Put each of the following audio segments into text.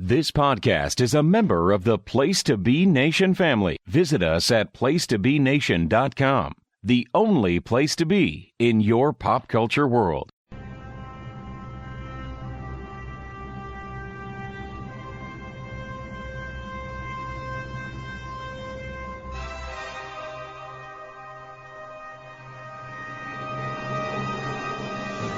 This podcast is a member of the Place to Be Nation family. Visit us at placetobenation.com, the only place to be in your pop culture world.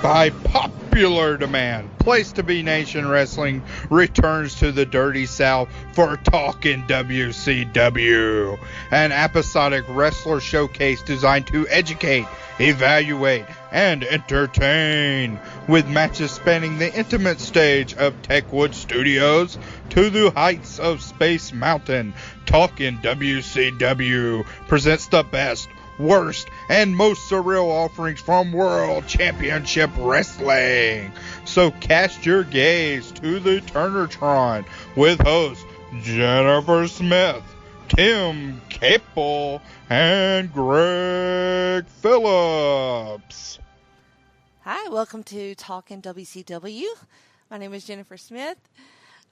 By popular demand, Place to Be Nation Wrestling returns to the Dirty South for Talk'n WCW, an episodic wrestler showcase designed to educate, evaluate, and entertain, with matches spanning the intimate stage of Techwood Studios to the heights of Space Mountain. Talk'n WCW presents the best, worst, and most surreal offerings from World Championship Wrestling. So cast your gaze to the Turnertron with hosts Jennifer Smith, Tim Capel, and Greg Phillips. Hi, welcome to Talk'n WCW. My name is Jennifer Smith.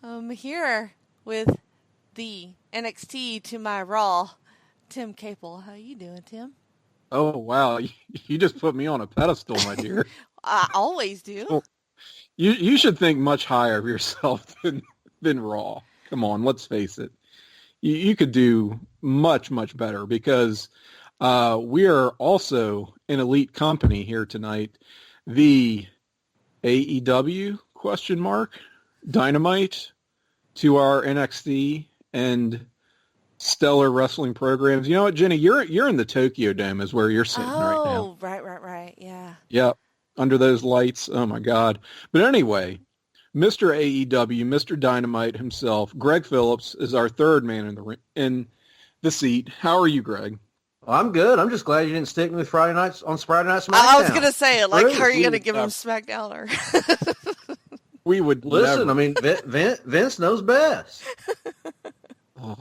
I'm here with the NXT to my Raw, Tim Capel. How you doing, Tim? Oh, wow. You just put me on a pedestal, my dear. I always do. Well, you should think much higher of yourself than Raw. Come on, let's face it. You could do much, much better because we are also an elite company here tonight. The AEW, Dynamite, to our NXT and stellar wrestling programs. You know what, Jenny? You're in the Tokyo Dome is where you're sitting right now. Oh, right. Yeah. Yep. Under those lights. Oh my God. But anyway, Mr. AEW, Mr. Dynamite himself, Greg Phillips, is our third man in the seat. How are you, Greg? Well, I'm good. I'm just glad you didn't stick me with Friday Night SmackDown. I was gonna say, like, how are you gonna give him SmackDown? Or we would listen. Never. I mean, Vince knows best.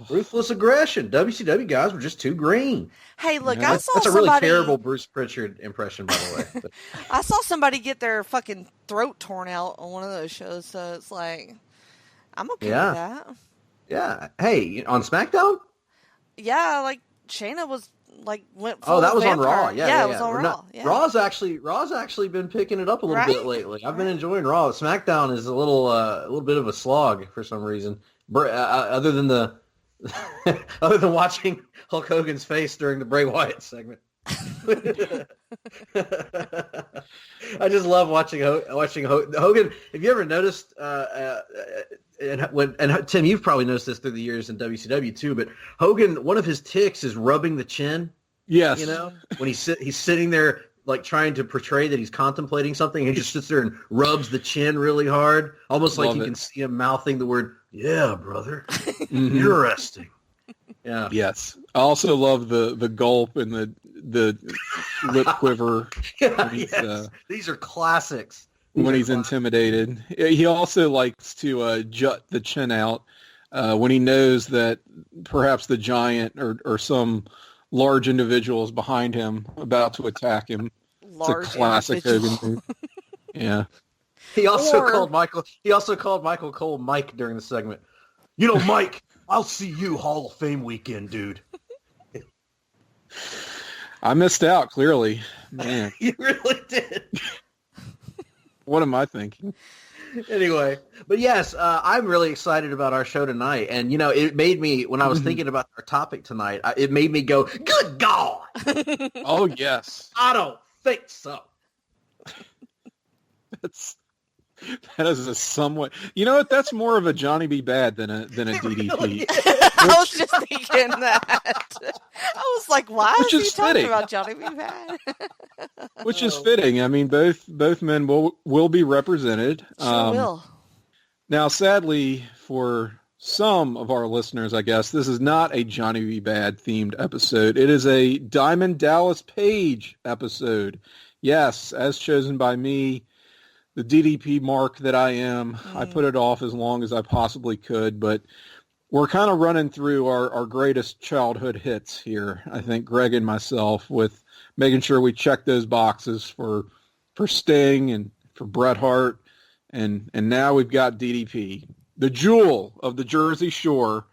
Ruthless aggression. WCW guys were just too green. Hey, look, Yeah, I saw that's a somebody... really terrible Bruce Pritchard impression, by the way. But... I saw somebody get their fucking throat torn out on one of those shows, so it's like, I'm okay with that. Yeah. Hey, on SmackDown? Yeah, like Shayna was went full that was vampire. on Raw. Yeah, it was on Raw. Yeah. Raw's actually been picking it up a little bit lately. I've been enjoying Raw. SmackDown is a little bit of a slog for some reason. Other than watching Hulk Hogan's face during the Bray Wyatt segment. I just love watching Hogan. Have you ever noticed? And Tim, you've probably noticed this through the years in WCW too. But Hogan, one of his tics is rubbing the chin. Yes. You know, when he's sitting there like trying to portray that he's contemplating something, and he just sits there and rubs the chin really hard, almost like you can see him mouthing the word, "Yeah, brother." Interesting. Yeah. Yes. I also love the gulp and the lip quiver. These are classics. When he's intimidated. He also likes to jut the chin out when he knows that perhaps the Giant or some large individual is behind him about to attack him. Large it's a classic Hogan move. Yeah. He also called Michael Cole Mike during the segment. You know, Mike, I'll see you Hall of Fame weekend, dude. I missed out, clearly. Man. You really did. What am I thinking? Anyway, but yes, I'm really excited about our show tonight. And, you know, it made me, when I was thinking about our topic tonight, it made me go, good God! Oh, yes. I don't think so. That is a somewhat... You know what? That's more of a Johnny B. Bad than a DDP. Really I was just thinking that. I was like, why is he talking about Johnny B. Bad? Which is fitting. I mean, both men will be represented. Sure will. Now, sadly, for some of our listeners, I guess, this is not a Johnny B. Bad themed episode. It is a Diamond Dallas Page episode. Yes, as chosen by me, the DDP mark that I am. I put it off as long as I possibly could, but we're kind of running through our greatest childhood hits here, I think, Greg and myself, with making sure we check those boxes for Sting and for Bret Hart, and now we've got DDP. the jewel of the Jersey Shore,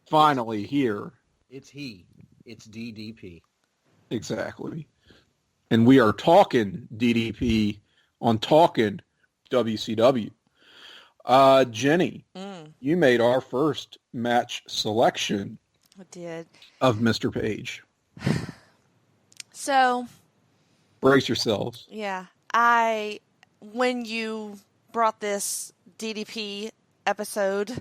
finally here. It's he. It's DDP. Exactly. And we are talking DDP on Talk'n WCW. Jenny, you made our first match selection. I did. Of Mr. Page. So. Brace yourselves. Yeah. When you brought this DDP episode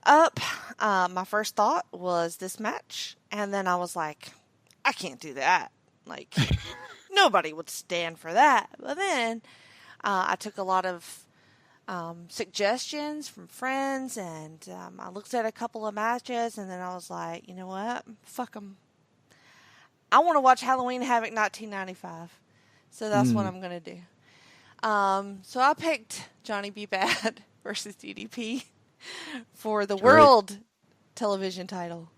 up, my first thought was this match. And then I was like, I can't do that. Like, nobody would stand for that. But then I took a lot of suggestions from friends, and I looked at a couple of matches, and then I was like, you know what? Fuck them. I want to watch Halloween Havoc 1995. So that's what I'm going to do. So I picked Johnny B. Bad versus DDP for the world television title.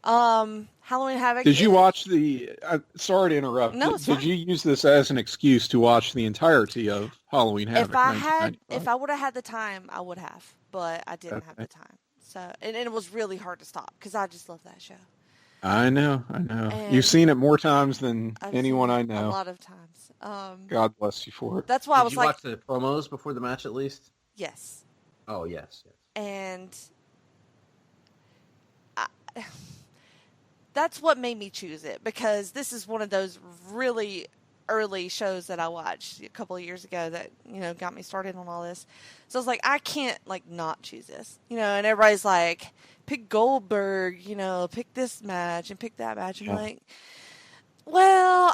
Halloween Havoc. Did you watch the? Sorry to interrupt. No, it's Did fine. you use this as an excuse to watch the entirety of Halloween Havoc? If I would have had the time, I would have, but I didn't have the time. So, and it was really hard to stop because I just love that show. I know. And You've seen it more times than I've anyone seen I it know. A lot of times. God bless you for it. That's why I was Did you like, watch the promos before the match at least? yes. Oh, yes. And that's what made me choose it, because this is one of those really early shows that I watched a couple of years ago that, got me started on all this. So I was like, I can't not choose this, and everybody's like, pick Goldberg, pick this match and pick that match. I'm like, well,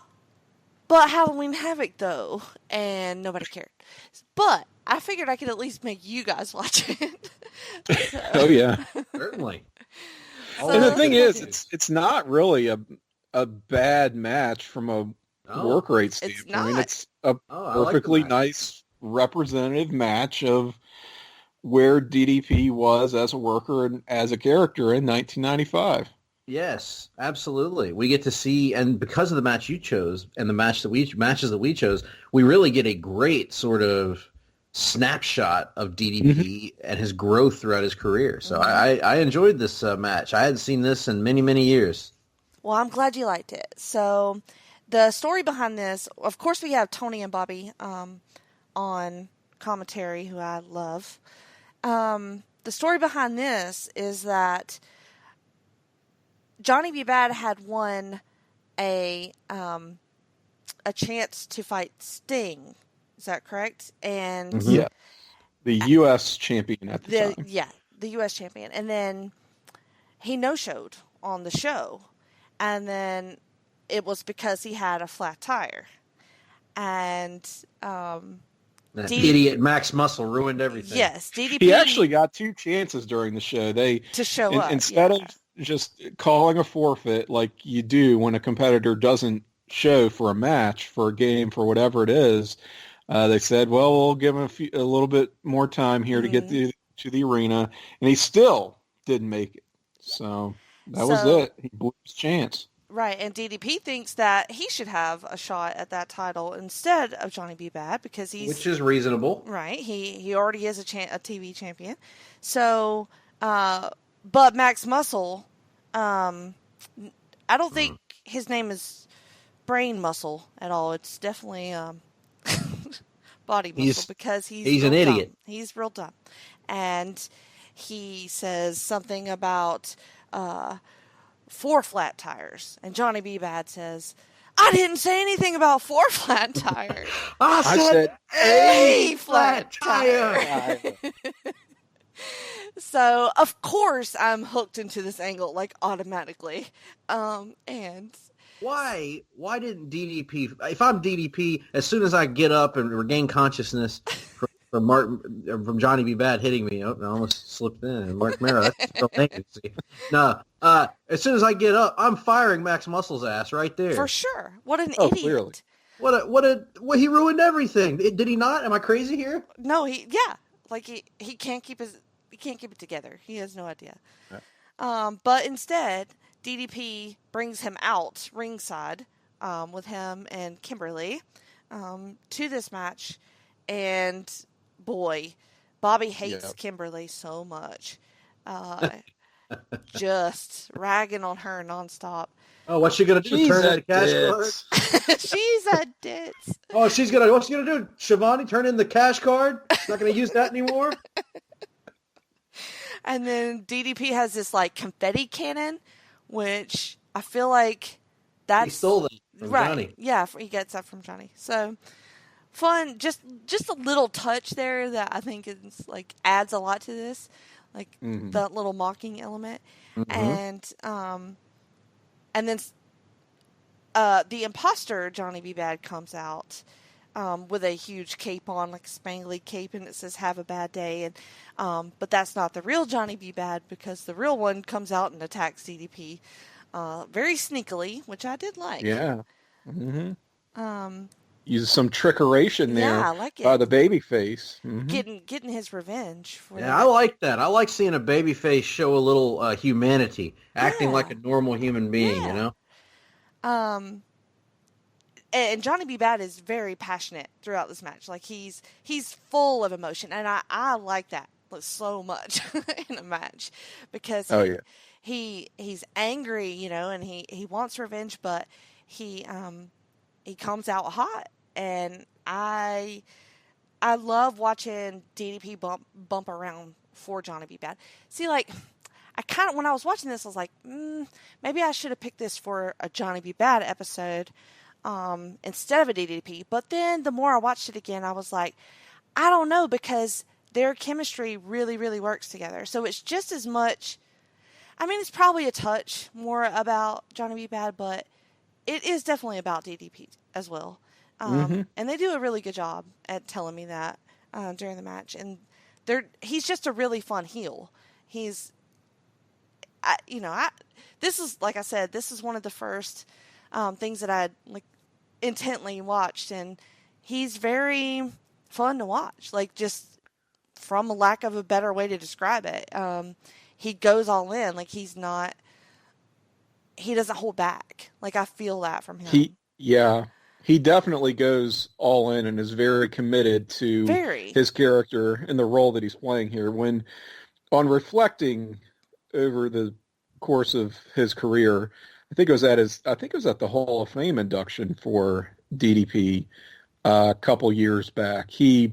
but Halloween Havoc though, and nobody cared. But I figured I could at least make you guys watch it. Oh yeah, certainly. And the thing is, it's not really a bad match from a work rate standpoint. It's a perfectly nice representative match of where DDP was as a worker and as a character in 1995. Yes, absolutely. We get to see, and because of the match you chose and the matches that we chose, we really get a great sort of snapshot of DDP and his growth throughout his career. So I enjoyed this match. I hadn't seen this in many, many years. Well, I'm glad you liked it. So the story behind this, of course, we have Tony and Bobby on commentary, who I love. The story behind this is that Johnny B. Bad had won a chance to fight Sting. Is that correct? And yeah, the U.S. champion at the time. Yeah, the U.S. champion. And then he no-showed on the show. And then it was because he had a flat tire. And that idiot Max Muscle ruined everything. Yes, DDP. He actually got 2 chances during the show. To show up. Instead of just calling a forfeit like you do when a competitor doesn't show for a match, for a game, for whatever it is, they said, well, we'll give him a little bit more time here to get to the arena. And he still didn't make it. So that was it. He blew his chance. Right, and DDP thinks that he should have a shot at that title instead of Johnny B. Bad because which is reasonable. Right, he already is a TV champion. So, but Max Muscle, I don't think his name is Brain Muscle at all. It's definitely Body Muscle because he's an idiot. He's real dumb, and he says something about 4 flat tires. And Johnny B. Bad says, I didn't say anything about 4 flat tires. I said a flat tire. So, of course, I'm hooked into this angle, automatically. And why didn't DDP, if I'm DDP, as soon as I get up and regain consciousness from Johnny B. Bad hitting me. Oh, I almost slipped in. And Mark Mero, that's his real name. No, as soon as I get up, I'm firing Max Muscle's ass right there. For sure. What an idiot. Clearly. What he ruined everything. Did he not? Am I crazy here? No, he can't keep it together. He has no idea. Right. But instead, DDP brings him out ringside with him and Kimberly to this match. And boy, Bobby hates Kimberly so much. Just ragging on her nonstop. Oh, what's she gonna do? Turn in the cash card? She's a ditz. Oh, what's she gonna do? Shivani, turn in the cash card? Not gonna use that anymore? And then DDP has this like confetti cannon, which I feel like he stole that from Johnny. Yeah, he gets that from Johnny. So fun, just a little touch there that I think is like adds a lot to this, like that little mocking element, and then the imposter Johnny B. Bad comes out with a huge cape on, like a spangly cape, and it says "Have a bad day." And but that's not the real Johnny B. Bad, because the real one comes out and attacks DDP very sneakily, which I did like. Yeah. Use some trickeration there. Yeah, I like it. By the babyface. Getting his revenge. For I like that. I like seeing a babyface show a little humanity, acting like a normal human being. You know. And Johnny B. Bad is very passionate throughout this match. Like he's full of emotion, and I like that so much in a match, because he's angry, you know, and he wants revenge, but he comes out hot, and I love watching DDP bump around for Johnny B. Bad. See, like, I kind of, when I was watching this, I was like, maybe I should have picked this for a Johnny B. Bad episode instead of a DDP. But then the more I watched it again, I was like, I don't know, because their chemistry really, really works together. So it's just as much, I mean, it's probably a touch more about Johnny B. Bad, but it is definitely about DDP as well. And they do a really good job at telling me that during the match. And he's just a really fun heel. This is, like I said, this is one of the first things that I like intently watched, and he's very fun to watch. Like, just from a lack of a better way to describe it, he goes all in. Like, he doesn't hold back. Like, I feel that from him. He definitely goes all in and is very committed to his character and the role that he's playing here. When, on reflecting over the course of his career, I think it was at the Hall of Fame induction for DDP a couple years back. He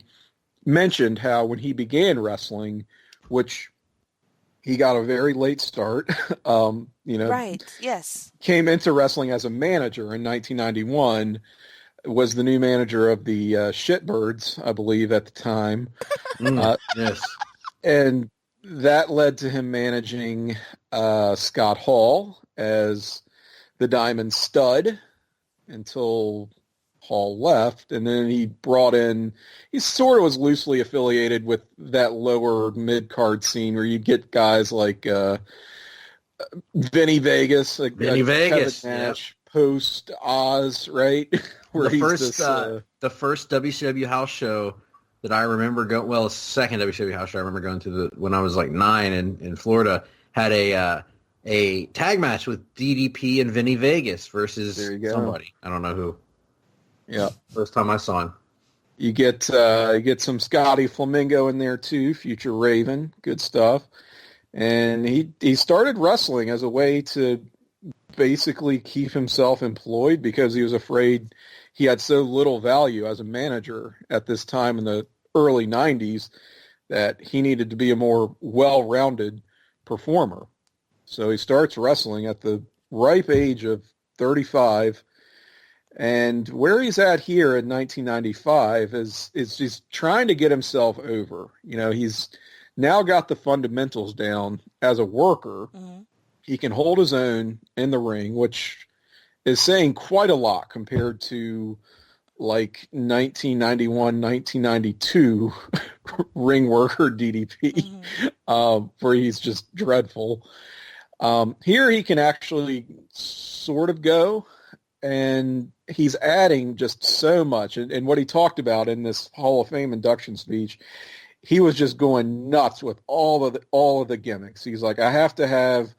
mentioned how when he began wrestling, which he got a very late start, right, yes. Came into wrestling as a manager in 1991, was the new manager of the Shitbirds, I believe, at the time. Yes. And that led to him managing Scott Hall as the Diamond Stud until Hall left, and then he sort of was loosely affiliated with that lower mid-card scene where you get guys like Vinny Vegas, match post Oz, right? Where the first WCW house show that I remember going, well, the second WCW house show I remember going to when I was like 9 in Florida, had a tag match with DDP and Vinny Vegas versus somebody. I don't know who. Yeah. First time I saw him. You get some Scotty Flamingo in there too, future Raven, good stuff. And he started wrestling as a way to basically keep himself employed, because he was afraid he had so little value as a manager at this time in the early 90s that he needed to be a more well-rounded performer. So he starts wrestling at the ripe age of 35. And where he's at here in 1995 is he's trying to get himself over. You know, he's now got the fundamentals down as a worker. Mm-hmm. He can hold his own in the ring, which is saying quite a lot compared to like 1991, 1992 ring worker DDP, where he's just dreadful. Here he can actually sort of go, and he's adding just so much. And what he talked about in this Hall of Fame induction speech, he was just going nuts with all of the gimmicks. He's like, I have to have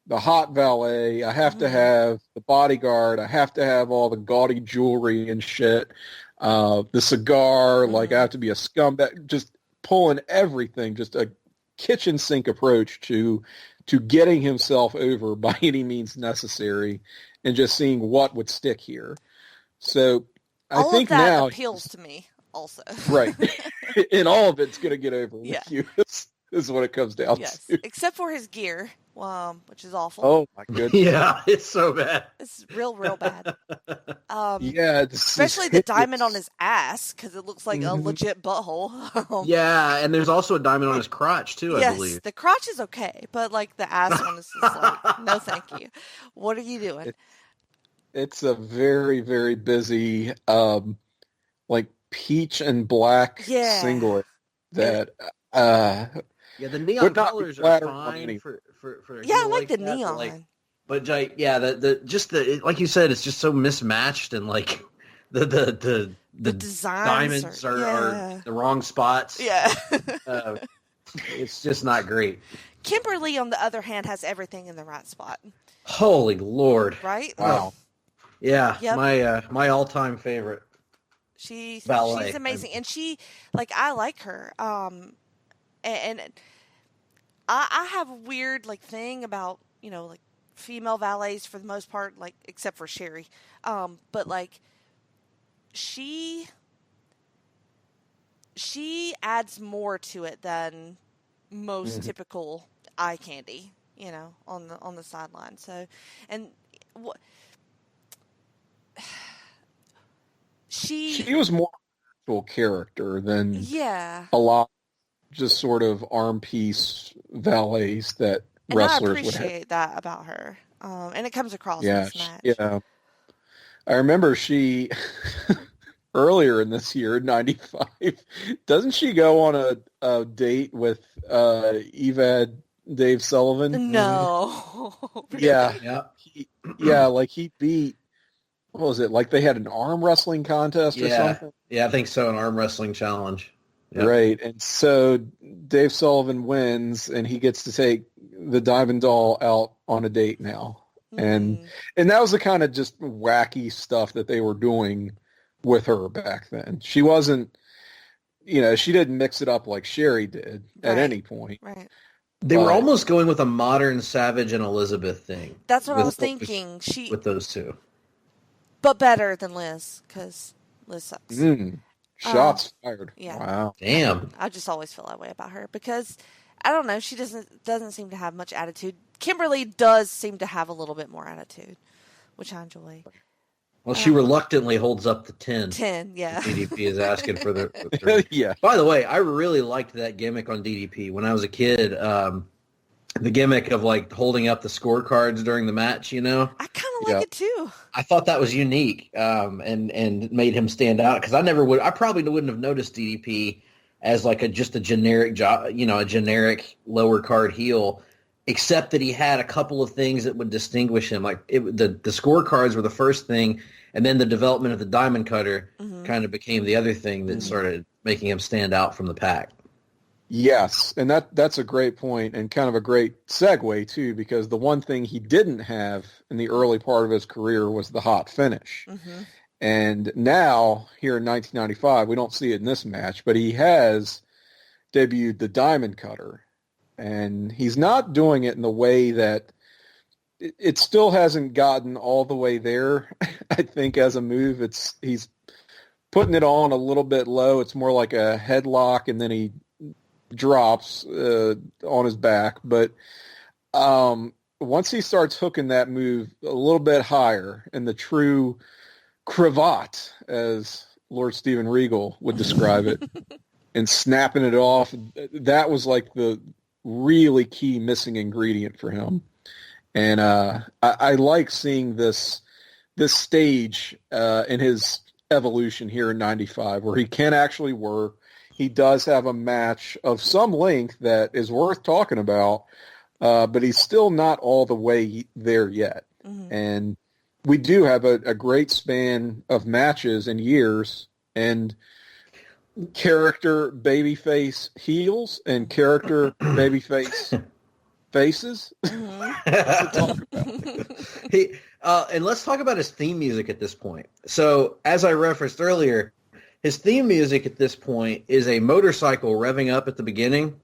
the hot valet, I have to have the bodyguard, I have to have all the gaudy jewelry and shit, the cigar, like I have to be a scumbag, just pulling everything, just a kitchen sink approach to getting himself over by any means necessary, and just seeing what would stick here. So I all think of that now appeals to me also. right, and all of it's going to get over Yeah. with you. Is what it comes down to. Except for his gear, which is awful. Oh my goodness! Yeah, it's so bad. It's real bad. Yeah, especially the diamond on his ass, because it looks like a legit butthole. Yeah, and there's also a diamond on his crotch too, I believe. Yes, the crotch is okay, but like the ass one is just like, no, thank you. What are you doing? It's a very, very busy, like peach and black singlet that. Yeah, the neon colors are fine for I like the neon. But the like you said, it's just so mismatched, and like the diamonds are the wrong spots. Yeah. It's just not great. Kimberly, on the other hand, has everything in the right spot. Holy Lord! Right? Wow. Yeah, my all-time favorite. She's ballet. amazing, and I like her. And I have a weird thing about female valets for the most part, except for Sherry, but she adds more to it than most typical eye candy, on the sideline. So, and what she was more a character than a lot. Just sort of arm piece valets that wrestlers would have. I appreciate that about her. And it comes across in this match. Yeah. I remember she, earlier in this year, 95, doesn't she go on a date with Evad Dave Sullivan? No. Really? Yeah. He beat, what was it? Like they had an arm wrestling contest or something? Yeah, I think so, an arm wrestling challenge. Yep. Right, and so Dave Sullivan wins, and he gets to take the Diamond Doll out on a date now, and that was the kind of just wacky stuff that they were doing with her back then. She wasn't, she didn't mix it up like Sherry did at any point. Right. They were almost going with a modern Savage and Elizabeth thing. That's what I was thinking. With those two, but better than Liz, because Liz sucks. Shots fired. Yeah. Wow. Damn. I just always feel that way about her because I don't know. She doesn't seem to have much attitude. Kimberly does seem to have a little bit more attitude, which I enjoy. Well, she reluctantly holds up the 10. 10, yeah. DDP is asking for the yeah. By the way, I really liked that gimmick on DDP when I was a kid. The gimmick of holding up the scorecards during the match, I kind of like it too. I thought that was unique, and made him stand out because I probably wouldn't have noticed DDP as just a generic a generic lower card heel, except that he had a couple of things that would distinguish him. The scorecards were the first thing, and then the development of the diamond cutter kind of became the other thing that started making him stand out from the pack. Yes, and that's a great point and kind of a great segue, too, because the one thing he didn't have in the early part of his career was the hot finish. And now, here in 1995, we don't see it in this match, but he has debuted the diamond cutter. And he's not doing it in the way that it still hasn't gotten all the way there, I think, as a move. He's putting it on a little bit low. It's more like a headlock, and then he drops on his back, but once he starts hooking that move a little bit higher in the true cravat, as Lord Steven Regal would describe it, and snapping it off, that was the really key missing ingredient for him. And I like seeing this stage in his evolution here in 95, where he can actually work. He does have a match of some length that is worth talking about, but he's still not all the way there yet. And we do have a great span of matches and years, and character babyface heels and character babyface faces. Let's talk about and let's talk about his theme music at this point. So, as I referenced earlier, his theme music at this point is a motorcycle revving up at the beginning.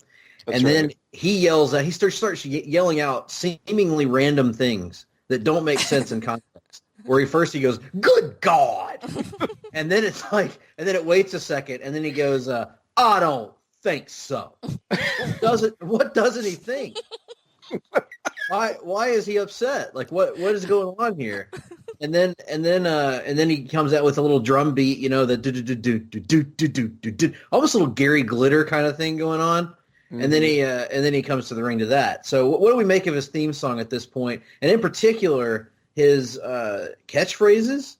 That's and then he yells out, he starts yelling out seemingly random things that don't make sense in context. Where he goes, "Good God!" and then it's like, and then it waits a second, and then he goes, "I don't think so." What doesn't he think? Why is he upset? Like what is going on here? And then he comes out with a little drum beat, you know, the do do do do do do do do, almost a little Gary Glitter kind of thing going on. Mm-hmm. And then he comes to the ring to that. So what do we make of his theme song at this point? And in particular, his catchphrases?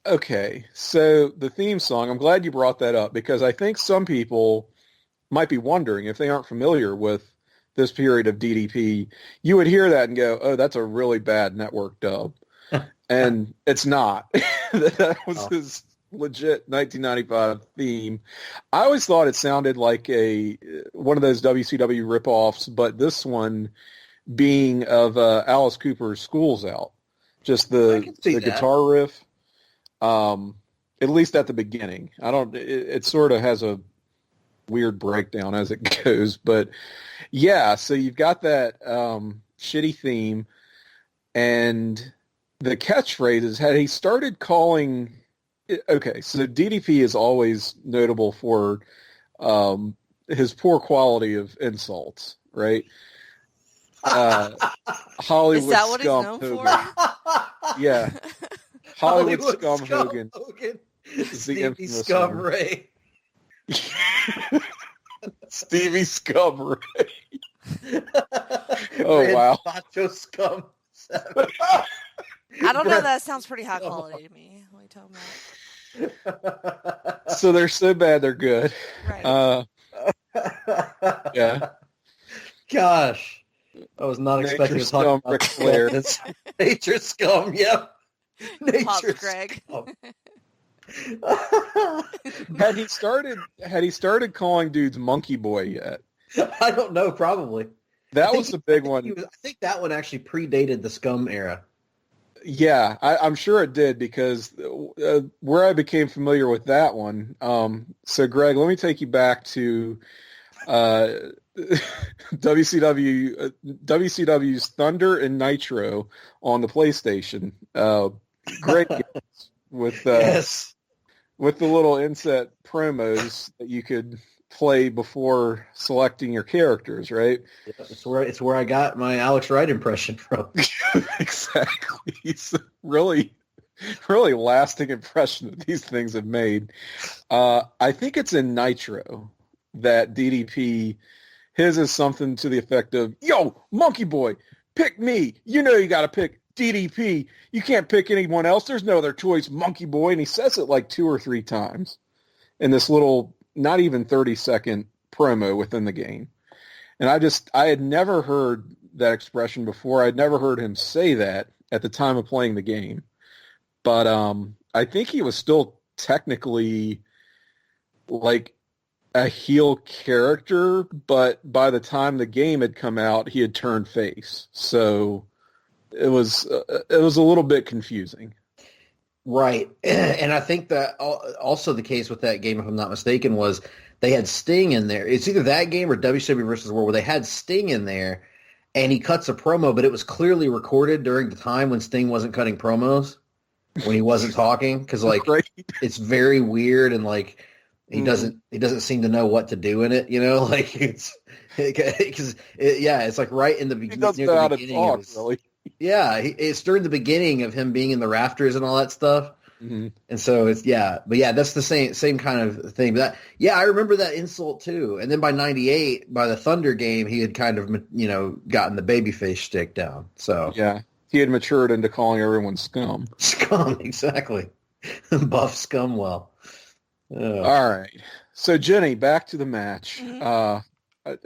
Okay, so the theme song, I'm glad you brought that up because I think some people might be wondering if they aren't familiar with this period of DDP, you would hear that and go, oh, that's a really bad network dub. And it's not. That was his legit 1995 theme. I always thought it sounded like one of those WCW ripoffs, but this one being of Alice Cooper's School's Out. Just the guitar riff, at least at the beginning. It sort of has a weird breakdown as it goes, but yeah, so you've got that shitty theme, and the catchphrases, had he started calling... Okay, so DDP is always notable for his poor quality of insults, right? Hollywood is that what scum he's known Hogan. For? Yeah. Hollywood scum Hogan. Stevie Scum Ray. Stevie Scum Ray. Oh, wow. Macho Scum. I don't know. That sounds pretty high quality to me. What are you talking about? So they're so bad they're good. Right. Yeah. Gosh. I was not expecting to talk about this. Nature Scum, yep. Nature Greg. Scum. Had he started calling dudes Monkey Boy yet? I don't know, probably. That was the big one. I think that one actually predated the Scum era. Yeah, I'm sure it did because where I became familiar with that one. So, Greg, let me take you back to WCW's Thunder and Nitro on the PlayStation. Great games with yes. With the little inset promos that you could play before selecting your characters, right? Yeah, it's where I got my Alex Wright impression from. Exactly. It's a really, really lasting impression that these things have made. I think it's in Nitro that DDP, his is something to the effect of, yo, Monkey Boy, pick me. You know you got to pick DDP. You can't pick anyone else. There's no other choice, Monkey Boy. And he says it like 2 or 3 times in this little, not even 30-second promo within the game. And I had never heard that expression before. I'd never heard him say that at the time of playing the game. But I think he was still technically like a heel character, but by the time the game had come out, he had turned face. So it was a little bit confusing. Right. And I think that also the case with that game, if I'm not mistaken, was they had Sting in there. It's either that game or WCW versus World where they had Sting in there and he cuts a promo, but it was clearly recorded during the time when Sting wasn't cutting promos, when he wasn't talking. Because, like, right. It's very weird and, like, he doesn't seem to know what to do in it, you know? Like, it's like right in the beginning. He doesn't know how to talk, really. Yeah, it's during the beginning of him being in the rafters and all that stuff. Mm-hmm. And so it's, that's the same kind of thing. But I remember that insult too. And then by 98, by the Thunder game, he had kind of, gotten the babyface shtick down. So yeah, he had matured into calling everyone scum. Scum, exactly. Buff Scumwell. Oh. All right. So Jenny, back to the match. Mm-hmm.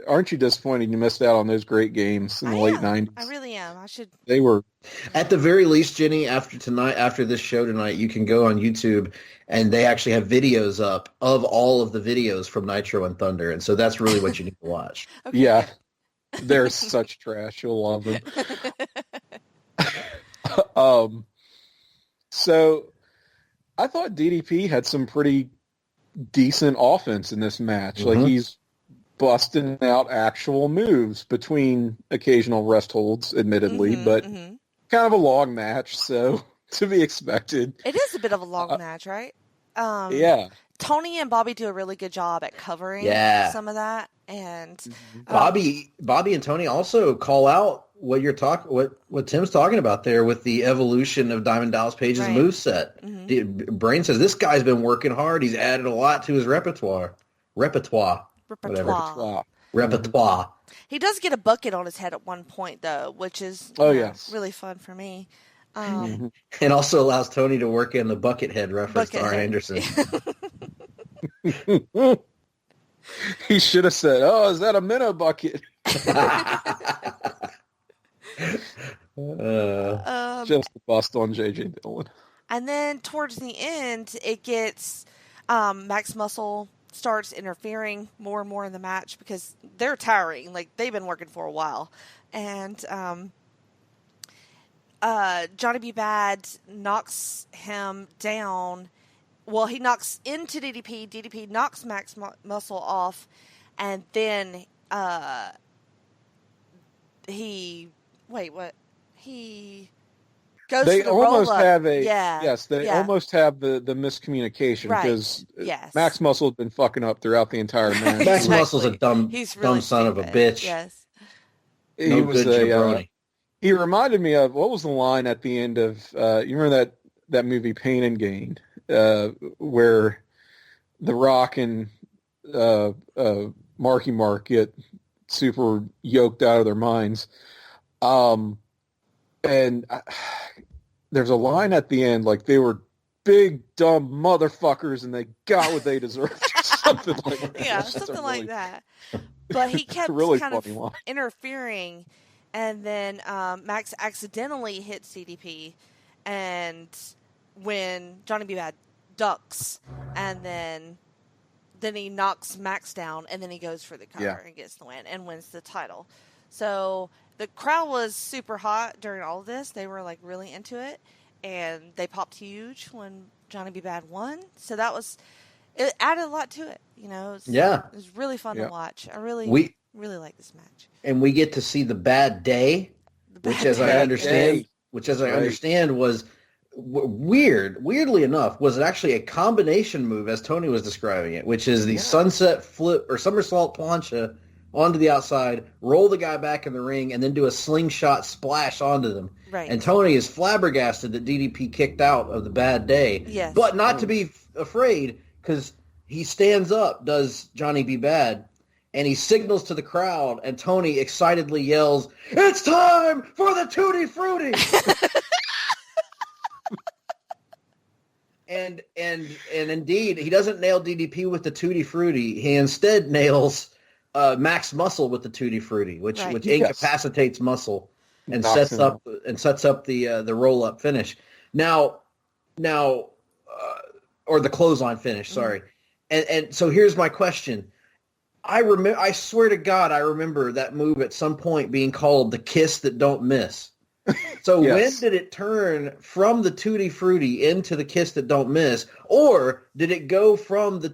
Aren't you disappointed you missed out on those great games in the late 90s? I really am. They were. At the very least, Jenny, after this show tonight, you can go on YouTube and they actually have videos up of all of the videos from Nitro and Thunder. And so that's really what you need to watch. Okay. Yeah. They're such trash. You'll love them. So I thought DDP had some pretty decent offense in this match. Mm-hmm. Like, he's busting out actual moves between occasional rest holds, admittedly, but kind of a long match, so to be expected. It is a bit of a long match, right? Yeah. Tony and Bobby do a really good job at covering some of that, and Bobby and Tony also call out what Tim's talking about there with the evolution of Diamond Dallas Page's moveset. Brain says this guy's been working hard. He's added a lot to his repertoire. He does get a bucket on his head at one point, though, which is really fun for me. And also allows Tony to work in the Buckethead reference to Arn Anderson. He should have said, "Oh, is that a minnow bucket?" Just the bust on J.J. Dillon. And then towards the end, it gets Max Muscle starts interfering more and more in the match because they're tiring. Like, they've been working for a while. And Johnny B. Bad knocks him down. Well, he knocks into DDP. DDP knocks Max Muscle off. And then he goes they for the almost roll-up. have a they almost have the miscommunication because Max Muscle's been fucking up throughout the entire match. Max Muscle's a dumb son of a bitch. Yes, he was he reminded me of, what was the line at the end of you remember that movie Pain and Gain, where The Rock and Marky Mark get super yoked out of their minds. And there's a line at the end, like, they were big, dumb motherfuckers and they got what they deserved. Something like that. Yeah, something like that. But he kept really kind of line. interfering, and then Max accidentally hits CDP, and when Johnny B. Bad ducks, and then he knocks Max down, and then he goes for the cover and gets the win and wins the title. So the crowd was super hot during all of this. They were, like, really into it, and they popped huge when Johnny B. Bad won. So it added a lot to it, you know. It was really fun to watch. I really like this match. And we get to see the Bad Day, which, as I understand, was weirdly enough, was actually a combination move, as Tony was describing it, which is the sunset flip or somersault plancha onto the outside, roll the guy back in the ring, and then do a slingshot splash onto them. Right. And Tony is flabbergasted that DDP kicked out of the Bad Day. Yes. But not to be afraid, because he stands up, does Johnny B. Bad, and he signals to the crowd, and Tony excitedly yells, "It's time for the Tutti Frutti!" And indeed, he doesn't nail DDP with the Tutti Frutti. He instead nails Max Muscle with the Tutti Frutti, which incapacitates Muscle and sets up the roll up finish. Now, or the clothesline finish. Sorry, and so here's my question. I swear to God, I remember that move at some point being called the kiss that don't miss. So when did it turn from the Tutti Frutti into the kiss that don't miss, or did it go from the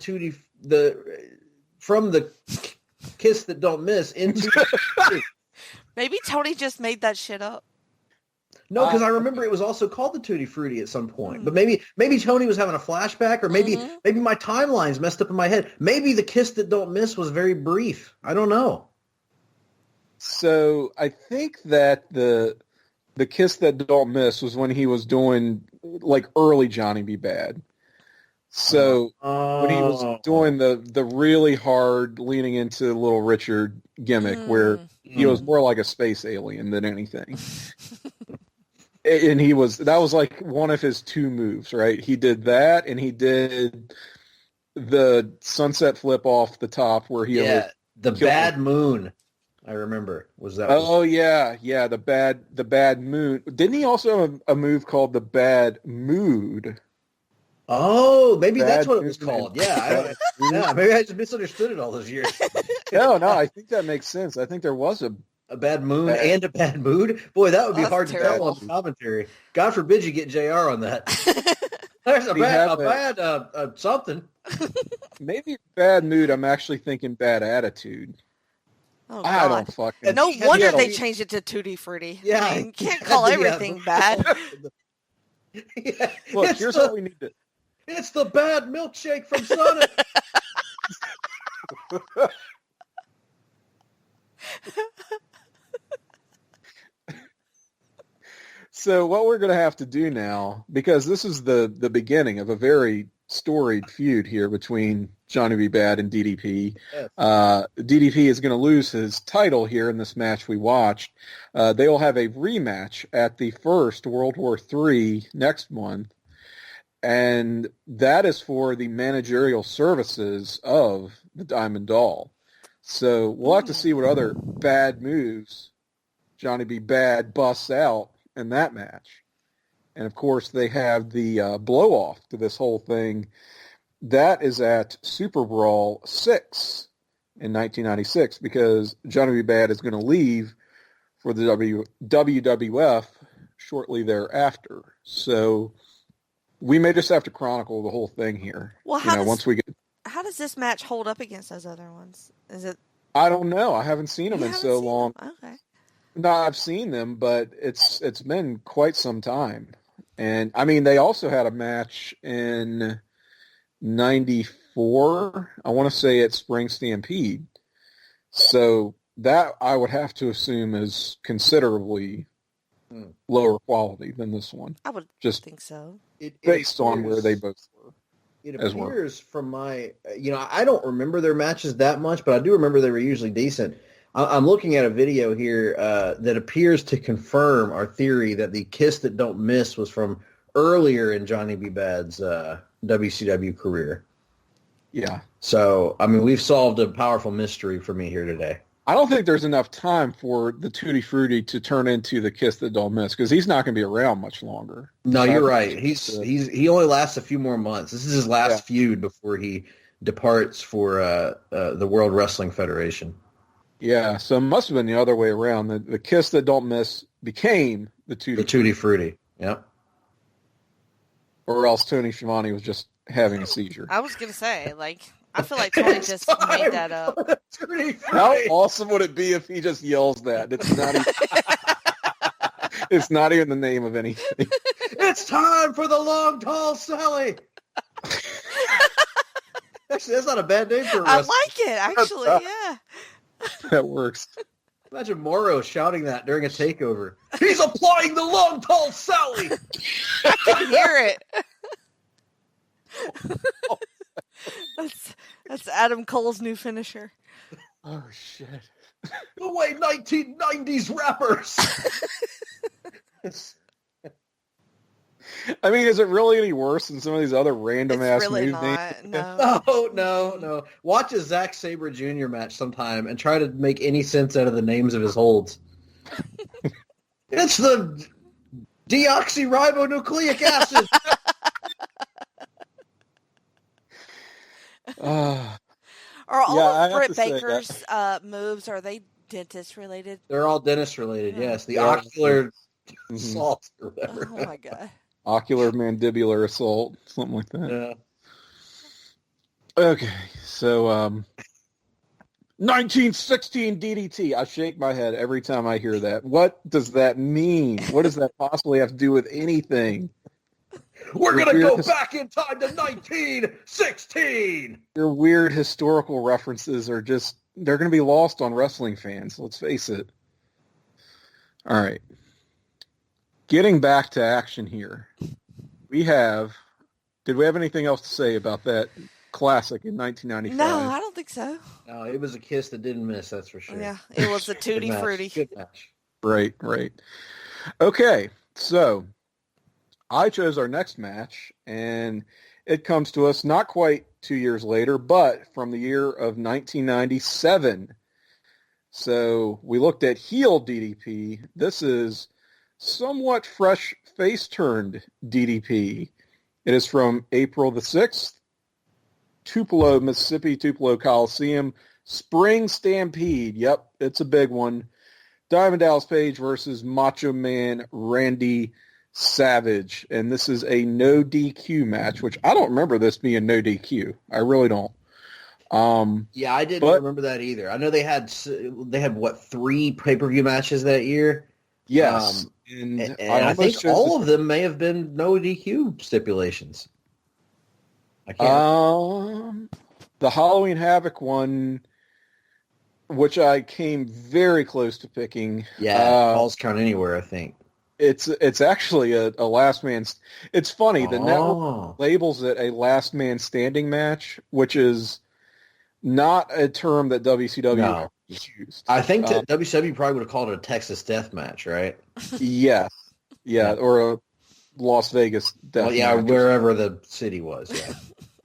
kiss that don't miss into Maybe Tony just made that shit up. No, because I remember it was also called the Tutti Frutti at some point. But maybe Tony was having a flashback, or maybe my timeline's messed up in my head. Maybe the kiss that don't miss was very brief. I don't know. So I think that the kiss that don't miss was when he was doing, like, early Johnny B. Bad. So when he was doing the really hard leaning into Little Richard gimmick, where he was more like a space alien than anything. And that was like one of his two moves, right? He did that, and he did the sunset flip off the top where he the Bad Moon. I remember the bad moon. Didn't he also have a move called the Bad Mood? Oh, maybe that's what it was called. Yeah, maybe I just misunderstood it all those years. No, I think that makes sense. I think there was a bad moon and a bad mood. Boy, that would be hard to tell on commentary. God forbid you get JR on that. There's a We bad, have something. maybe bad mood. I'm actually thinking bad attitude. Oh, I God. don't fucking. No He wonder had they a- changed it to Tutti Frutti. Yeah, I mean, can't he call had the, everything bad. Yeah, Look, it's here's the, what we need to. It's the bad milkshake from Sonic. So what we're going to have to do now, because this is the beginning of a very storied feud here between Johnny B. Bad and DDP. Yes. DDP is going to lose his title here in this match we watched. They will have a rematch at the first World War III next month, and that is for the managerial services of the Diamond Doll. So we'll have to see what other bad moves Johnny B. Bad busts out in that match. And of course, they have the blow-off to this whole thing. That is at Super Brawl 6 in 1996 because Johnny B. Bad is going to leave for the WWF shortly thereafter. So we may just have to chronicle the whole thing here. Well, how does this match hold up against those other ones? Is it? I don't know. I haven't seen them You in haven't so seen long. them? Okay. No, I've seen them, but it's been quite some time. And I mean, they also had a match in '94. I want to say at Spring Stampede. So that I would have to assume is considerably lower quality than this one. I would just think so. Based on where they both were. It as well. appears from my, I don't remember their matches that much, but I do remember they were usually decent. I'm looking at a video here that appears to confirm our theory that the Kiss That Don't Miss was from earlier in Johnny B. Bad's WCW career. Yeah. So, I mean, we've solved a powerful mystery for me here today. I don't think there's enough time for the Tutti Frutti to turn into the Kiss That Don't Miss because he's not going to be around much longer. No, So you're I right. think He only lasts a few more months. This is his last feud before he departs for the World Wrestling Federation. Yeah, so it must have been the other way around. The Kiss That Don't Miss became the Tutti Frutti. Yep. Or else Tony Schiavone was just having a seizure. I was going to say, I feel like Tony just made that up. How awesome would it be if he just yells that? It's not even, it's not even the name of anything. It's time for the long, tall Sally. Actually, that's not a bad name for a wrestler. I like it, actually, yeah. That works. Imagine Morrow shouting that during a takeover. He's applying the long, tall Sally. I can hear it. That's Adam Cole's new finisher. Oh, shit. The way 1990s rappers. I mean, is it really any worse than some of these other random-ass really moves? not, no. No. Watch a Zack Sabre Jr. match sometime and try to make any sense out of the names of his holds. It's the deoxyribonucleic acid. Are all of I have Britt to say Baker's moves, are they dentist related? They're all dentist related, yes. The Yeah. ocular Mhm. assault or whatever. Oh, my God. Ocular mandibular assault, something like that. Yeah. Okay, so 1916 DDT. I shake my head every time I hear that. What does that mean? What does that possibly have to do with anything? We're going to go back in time to 1916! Your weird historical references are just, they're going to be lost on wrestling fans, let's face it. All right. Getting back to action here. Did we have anything else to say about that classic in 1995? No, I don't think so. No, it was a kiss that didn't miss, that's for sure. Yeah, it was a Tutti Frutti. Good match. Right. Okay, so I chose our next match, and it comes to us not quite 2 years later, but from the year of 1997. So we looked at heel DDP. This is somewhat fresh face-turned DDP. It is from April the 6th, Tupelo, Mississippi, Tupelo Coliseum, Spring Stampede. Yep, it's a big one. Diamond Dallas Page versus Macho Man Randy Savage, and this is a no DQ match, which I don't remember this being no DQ. I really don't. Yeah, I didn't remember that either. I know they had what, 3 pay-per-view matches that year. Yes, and I think all of them may have been no DQ stipulations. I can't. The Halloween Havoc one, which I came very close to picking. Yeah, Falls Count Anywhere, I think. It's actually a last man. It's funny, the network labels it a last man standing match, which is not a term that WCW used. I think that WCW probably would have called it a Texas death match, right? Yes. Yeah, or a Las Vegas death match. Wherever the city was, yeah.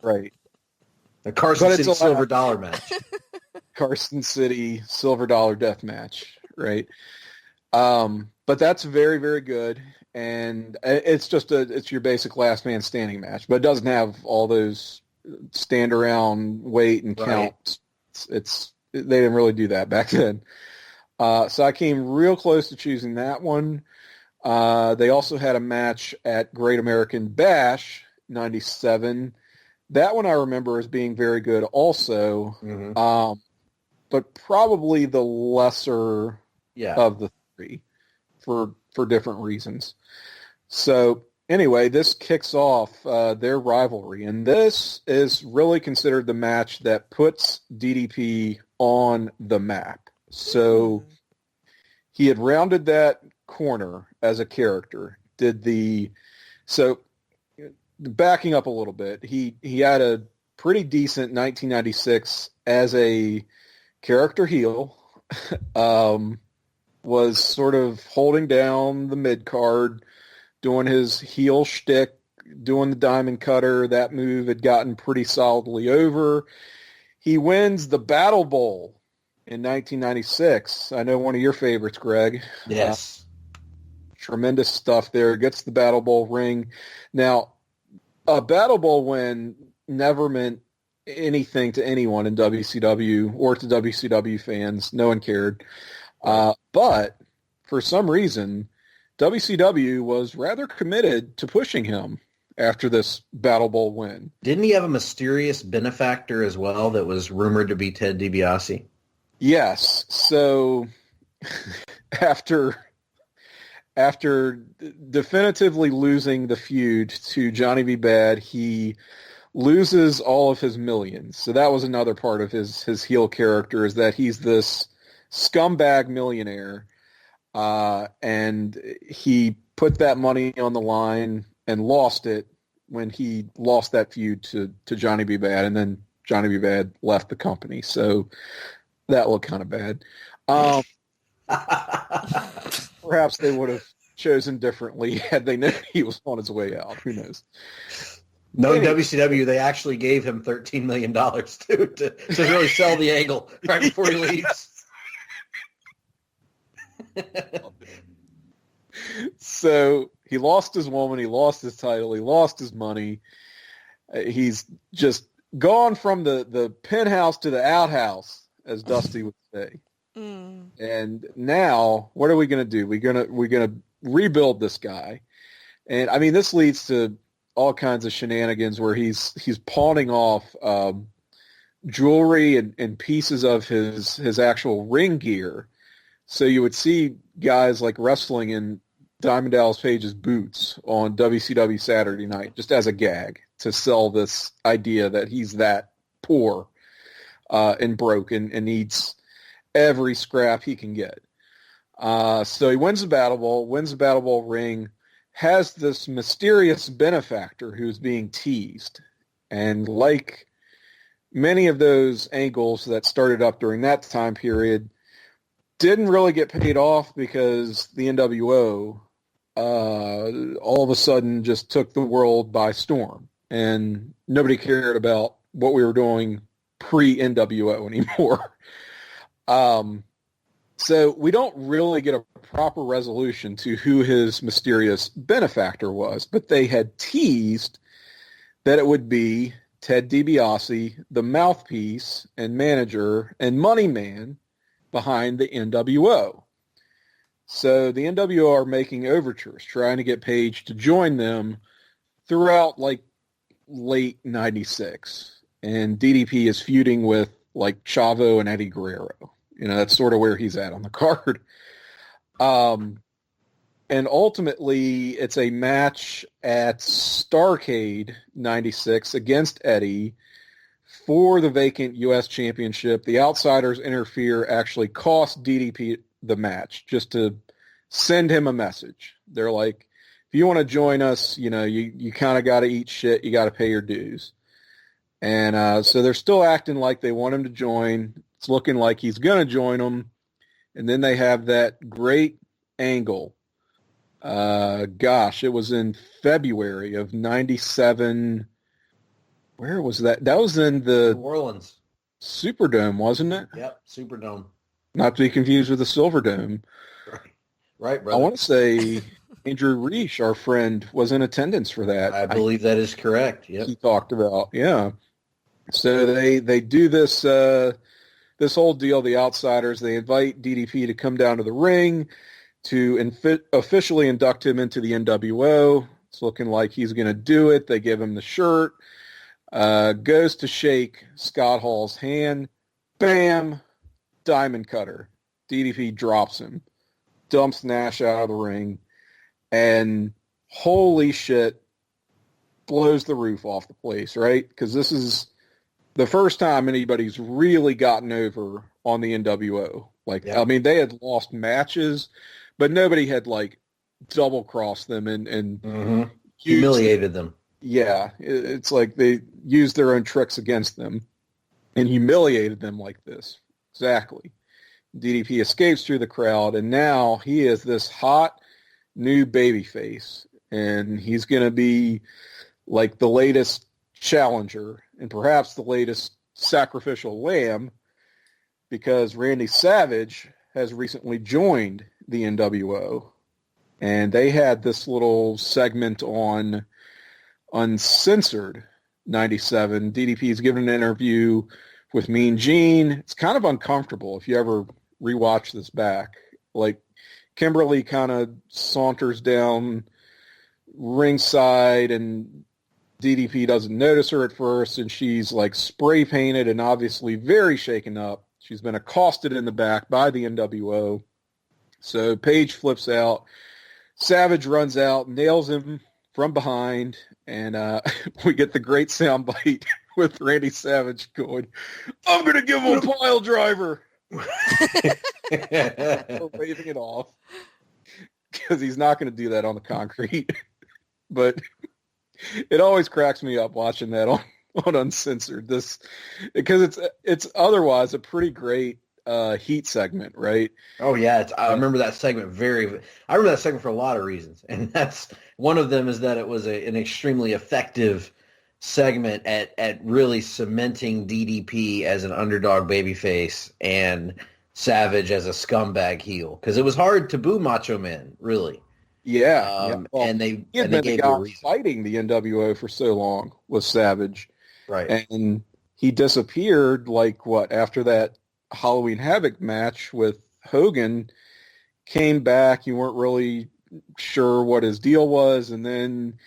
Right. The Carson City Silver Dollar match. Carson City Silver Dollar death match, right? But that's very, very good, and it's your basic last man standing match, but it doesn't have all those stand around, wait, and count. They didn't really do that back then. So I came real close to choosing that one. They also had a match at Great American Bash '97. That one I remember as being very good also, but probably the lesser of the 3 for different reasons. So anyway, this kicks off their rivalry, and this is really considered the match that puts DDP on the map. So he had rounded that corner as a character. Backing up a little bit, he had a pretty decent 1996 as a character heel. Was sort of holding down the mid-card, doing his heel shtick, doing the diamond cutter. That move had gotten pretty solidly over. He wins the Battle Bowl in 1996. I know one of your favorites, Greg. Yes. Tremendous stuff there. Gets the Battle Bowl ring. Now, a Battle Bowl win never meant anything to anyone in WCW or to WCW fans. No one cared. But for some reason, WCW was rather committed to pushing him after this Battle Bowl win. Didn't he have a mysterious benefactor as well that was rumored to be Ted DiBiase? Yes. So after definitively losing the feud to Johnny B. Bad, he loses all of his millions. So that was another part of his heel character, is that he's this scumbag millionaire, and he put that money on the line and lost it when he lost that feud to Johnny B. Bad, and then Johnny B. Bad left the company. So that looked kind of bad. Perhaps they would have chosen differently had they known he was on his way out. Who knows? Knowing WCW, they actually gave him $13 million to really sell the angle right before he leaves. So he lost his woman, he lost his title, he lost his money. He's just gone from the penthouse to the outhouse, as Dusty would say. And now, what are we going to do? We're going to rebuild this guy. And I mean, this leads to all kinds of shenanigans where he's pawning off jewelry and pieces of his actual ring gear. So you would see guys like wrestling in Diamond Dallas Page's boots on WCW Saturday Night, just as a gag to sell this idea that he's that poor and broken and needs every scrap he can get. So he wins the Battle Bowl ring, has this mysterious benefactor who's being teased. And like many of those angles that started up during that time period, didn't really get paid off because the NWO all of a sudden just took the world by storm. And nobody cared about what we were doing pre-NWO anymore. So we don't really get a proper resolution to who his mysterious benefactor was, but they had teased that it would be Ted DiBiase, the mouthpiece and manager and money man behind the NWO. So the NWO are making overtures, trying to get Page to join them throughout like late 96. And DDP is feuding with like Chavo and Eddie Guerrero. That's sort of where he's at on the card. And ultimately, it's a match at Starrcade 96 against Eddie for the vacant U.S. Championship. The Outsiders interfere, actually cost DDP the match just to send him a message. They're like, if you want to join us, you kind of got to eat shit. You got to pay your dues. And so they're still acting like they want him to join. It's looking like he's going to join them. And then they have that great angle. It was in February of 97. Where was that? That was in the New Orleans Superdome, wasn't it? Yep, Superdome. Not to be confused with the Silverdome. Right, brother. I want to say Andrew Reich, our friend, was in attendance for that. I believe that is correct. Yep. He talked about, yeah. So they do this this whole deal, the Outsiders. They invite DDP to come down to the ring to officially induct him into the NWO. It's looking like he's going to do it. They give him the shirt. Goes to shake Scott Hall's hand. Bam! Diamond cutter. DDP drops him. Dumps Nash out of the ring. And holy shit, blows the roof off the place, right? Because this is the first time anybody's really gotten over on the NWO. I mean, they had lost matches, but nobody had, double-crossed them and humiliated them. Yeah, it's like they used their own tricks against them and humiliated them like this. Exactly. DDP escapes through the crowd, and now he is this hot new babyface, and he's going to be like the latest challenger and perhaps the latest sacrificial lamb, because Randy Savage has recently joined the NWO, and they had this little segment on Uncensored 97. DDP's given an interview with Mean Gene. It's kind of uncomfortable if you ever rewatch this back. Kimberly kind of saunters down ringside, and DDP doesn't notice her at first, and she's spray painted and obviously very shaken up. She's been accosted in the back by the NWO. So Page flips out. Savage runs out, nails him from behind, and we get the great sound bite with Randy Savage going, "I'm going to give him a pile driver." Waving it off, because he's not going to do that on the concrete. But it always cracks me up watching that on Uncensored, because it's otherwise a pretty great heat segment, right? Oh yeah, I remember that segment I remember that segment for a lot of reasons, and that's one of them, is that it was an extremely effective segment at really cementing DDP as an underdog babyface and Savage as a scumbag heel, because it was hard to boo Macho Man, really. Yeah, well, and they gave the you a reason. Fighting the NWO for so long was Savage, right? And he disappeared after that Halloween Havoc match with Hogan. Came back, you weren't really sure what his deal was, and then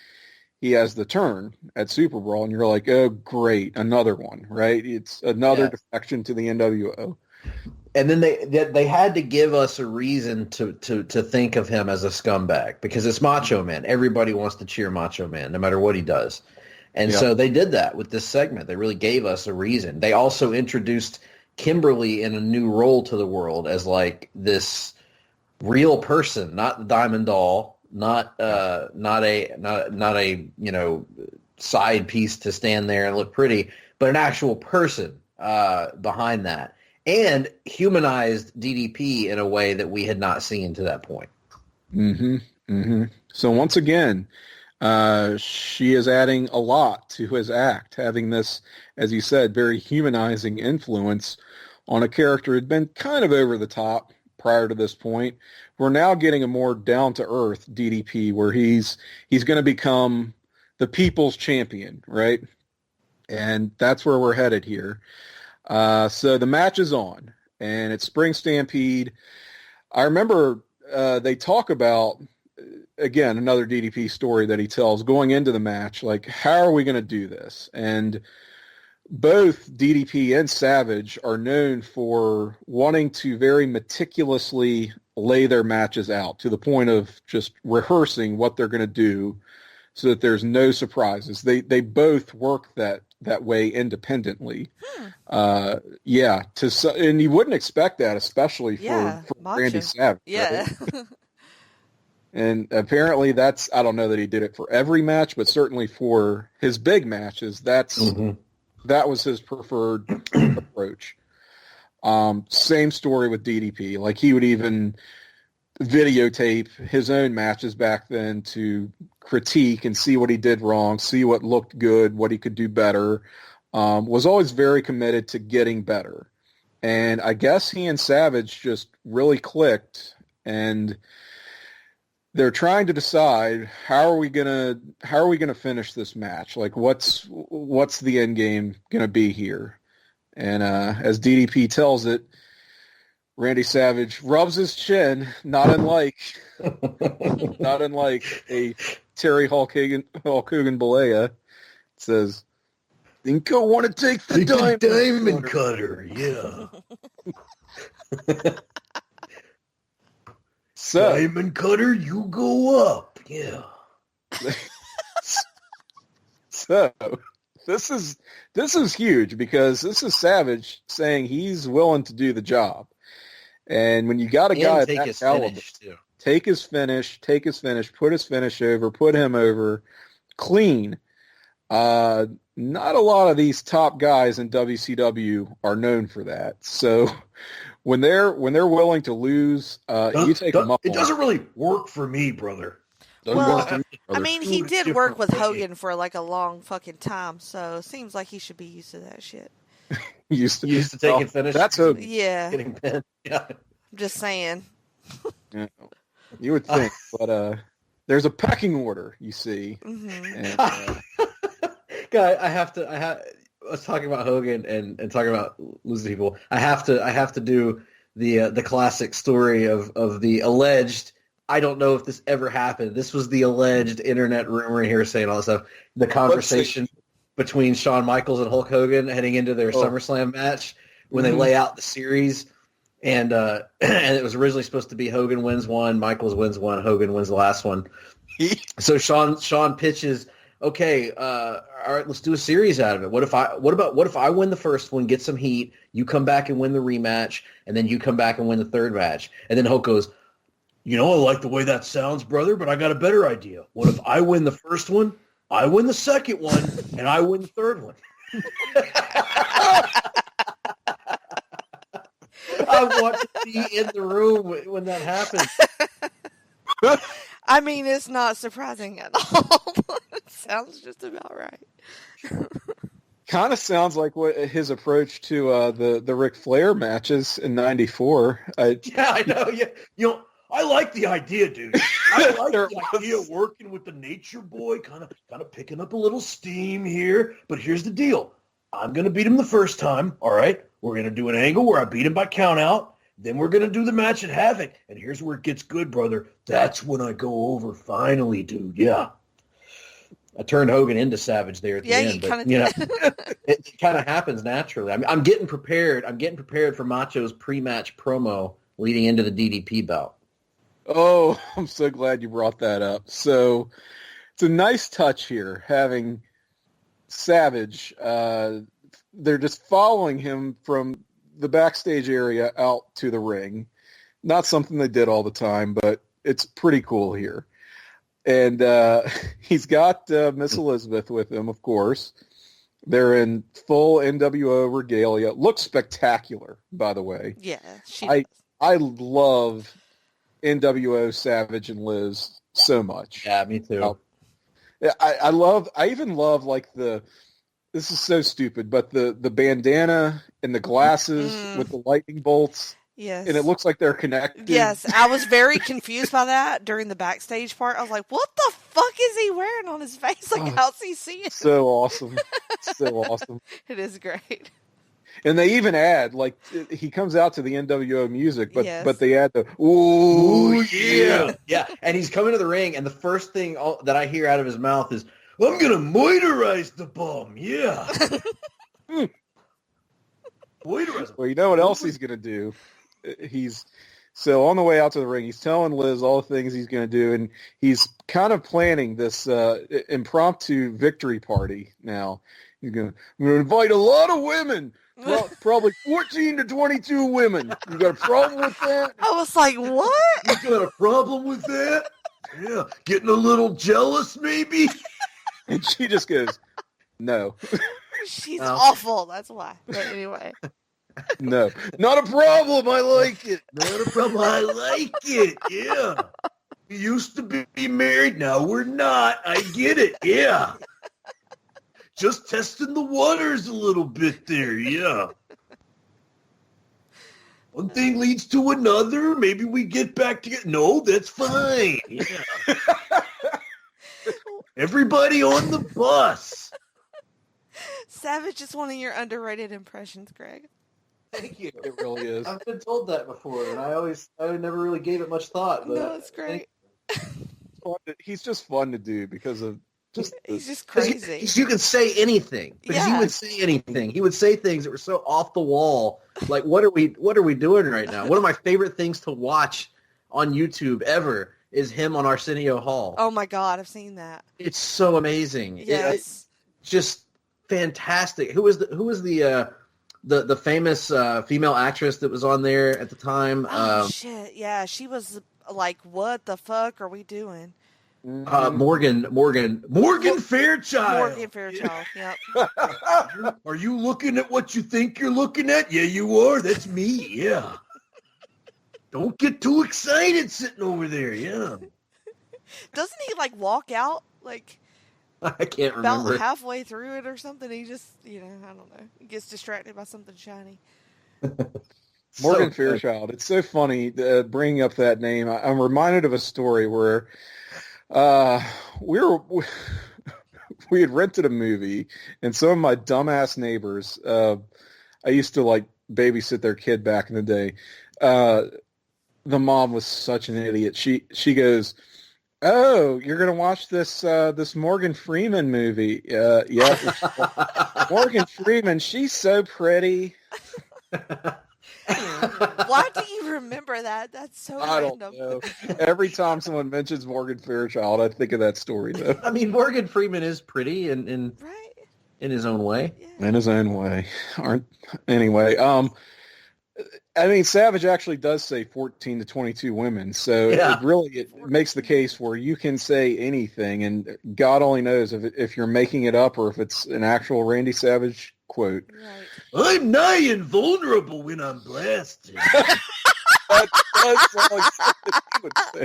he has the turn at Super Brawl, and you're like, oh great, another one, right? It's another defection to the NWO. And then they had to give us a reason to think of him as a scumbag, because it's Macho Man. Everybody wants to cheer Macho Man, no matter what he does. And so they did that with this segment. They really gave us a reason. They also introduced Kimberly in a new role to the world as this real person, not the Diamond Doll, not a side piece to stand there and look pretty, but an actual person behind that. And humanized DDP in a way that we had not seen to that point. Mm-hmm. Mm-hmm. So once again, she is adding a lot to his act, having this, as you said, very humanizing influence on a character who had been kind of over the top prior to this point. We're now getting a more down-to-earth DDP, where he's going to become the people's champion, right? And that's where we're headed here. So the match is on, and it's Spring Stampede. I remember they talk about, again, another DDP story that he tells going into the match, like, how are we going to do this? And both DDP and Savage are known for wanting to very meticulously lay their matches out to the point of just rehearsing what they're going to do so that there's no surprises. They both work that way independently. And you wouldn't expect that, especially for Randy Savage. Yeah. Right? And apparently I don't know that he did it for every match, but certainly for his big matches, that was his preferred approach. Same story with DDP. Like, he would even videotape his own matches back then to critique and see what he did wrong, see what looked good, what he could do better. Was always very committed to getting better. And I guess he and Savage just really clicked, and they're trying to decide how are we gonna finish this match? Like, what's the end game gonna be here? And as DDP tells it, Randy Savage rubs his chin, not unlike a Terry Hulk Hogan Balea. Says, "Think I want to take the diamond cutter, yeah." So, diamond cutter, you go up, yeah. So this is huge, because this is Savage saying he's willing to do the job. And when you got a guy at that caliber, take his finish, put his finish over, put him over clean. Not a lot of these top guys in WCW are known for that. So when they're willing to lose, you take them up. It doesn't really work for me, brother. Well, I mean, he did work with Hogan for like a long fucking time, so it seems like he should be used to that shit. used to taking finish. That's Hogan. Yeah. Getting pinned. Yeah. I'm just saying. Yeah. You would think, but there's a pecking order, you see. Mm-hmm. And, Guy, I was talking about Hogan and talking about losing people. I have to do the classic story of the alleged. I don't know if this ever happened. This was the alleged internet rumor and hearsay and all that stuff. The conversation between Shawn Michaels and Hulk Hogan heading into their SummerSlam match when they lay out the series. And it was originally supposed to be Hogan wins one, Michaels wins one, Hogan wins the last one. So Shawn pitches, okay, all right, let's do a series out of it. What if I win the first one, get some heat, you come back and win the rematch, and then you come back and win the third match. And then Hulk goes, I like the way that sounds, brother, but I got a better idea. What if I win the first one, I win the second one, and I win the third one? I want to be in the room when that happens. I mean, it's not surprising at all. It sounds just about right. kind of sounds like what his approach to the Ric Flair matches in '94. Yeah, I know. Yeah, I like the idea, dude. I like the idea of working with the Nature Boy, kind of picking up a little steam here. But here's the deal: I'm gonna beat him the first time. All right, we're gonna do an angle where I beat him by count out. Then we're gonna do the match at Havoc, and here's where it gets good, brother. That's when I go over finally, dude. Yeah. I turned Hogan into Savage there at the end, but it kind of happens naturally. I mean, I'm getting prepared. I'm getting prepared for Macho's pre-match promo leading into the DDP bout. Oh, I'm so glad you brought that up. So it's a nice touch here having Savage. They're just following him from the backstage area out to the ring. Not something they did all the time, but it's pretty cool here. And he's got Miss Elizabeth with him, of course. They're in full NWO regalia. Looks spectacular, by the way. Yeah, I love NWO Savage and Liz so much. Yeah, me too. I even love like this is so stupid, but the bandana and the glasses with the lightning bolts. Yes. And it looks like they're connected. Yes, I was very confused by that during the backstage part. I was like, what the fuck is he wearing on his face? Like, how's he seeing? So awesome. So awesome. It is great. And they even add, like, he comes out to the NWO music, but Yes. but they add the, ooh, yeah. Yeah. And he's coming to the ring, and the first thing that I hear out of his mouth is, I'm going to moisturize the bum. Yeah. Moisturize. Well, you know what else he's going to do? So on the way out to the ring, he's telling Liz all the things he's going to do, and he's kind of planning this impromptu victory party now. I'm going to invite a lot of women, probably 14 to 22 women. You got a problem with that? I was like, what? You got a problem with that? Yeah. Getting a little jealous, maybe? And she just goes, no. She's awful. That's why. But anyway. No. Not a problem. I like it. Not a problem. I like it. Yeah. We used to be married. Now we're not. I get it. Yeah. Just testing the waters a little bit there. Yeah. One thing leads to another. Maybe we get back together. No, that's fine. Yeah. Everybody on the bus. Savage is one of your underrated impressions, Greg. Thank you. It really is. I've been told that before, and I never really gave it much thought. But No, it's great. He's just fun to do because of He's just crazy. You can say anything. Because he Yeah. would say anything. He would say things that were so off the wall. Like, what are we doing right now? One of my favorite things to watch on YouTube ever is him on Arsenio Hall. Oh my God, I've seen that. It's so amazing. Yes. It's just fantastic. Who was the famous female actress that was on there at the time? Oh shit, yeah, she was like, what the fuck are we doing? Morgan Fairchild. Morgan Fairchild, yep. Are you looking at what you think you're looking at? Yeah, you are. That's me. Yeah. Don't get too excited sitting over there. Yeah. Doesn't he like walk out like I can't about remember. halfway through it or something? He just, I don't know. He gets distracted by something shiny. Morgan Fairchild. It's so funny bringing up that name. I'm reminded of a story where we had rented a movie, and some of my dumbass neighbors, I used to like babysit their kid back in the day. The mom was such an idiot. She goes, "Oh, you're gonna watch this Morgan Freeman movie?" Yeah, Morgan Freeman. She's so pretty. Why do you remember that? That's so I random. don't know. Every time someone mentions Morgan Fairchild, I think of that story, though. I mean, Morgan Freeman is pretty in Right? his own way. Yeah. In his own way. Anyway, I mean, Savage actually does say 14 to 22 women, so Yeah. it makes the case where you can say anything, and God only knows if you're making it up or if it's an actual Randy Savage quote. Right. I'm nigh invulnerable when I'm blasted. That does sound like something he would say.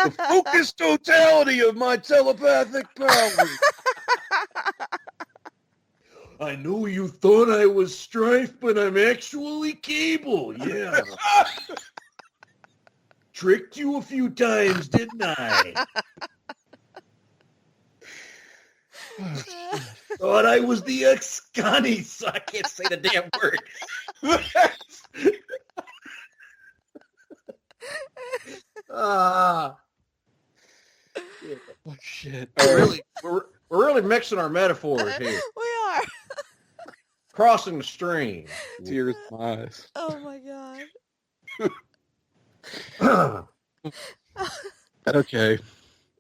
The focused totality of my telepathic power. I know you thought I was Strife, but I'm actually Cable. Yeah. Tricked you a few times, didn't I? Thought I was the ex-Connie, so I can't say the damn word. Oh, shit. We're really mixing our metaphors here. We are. Crossing the stream. Tears in my eyes. Oh my God. Okay.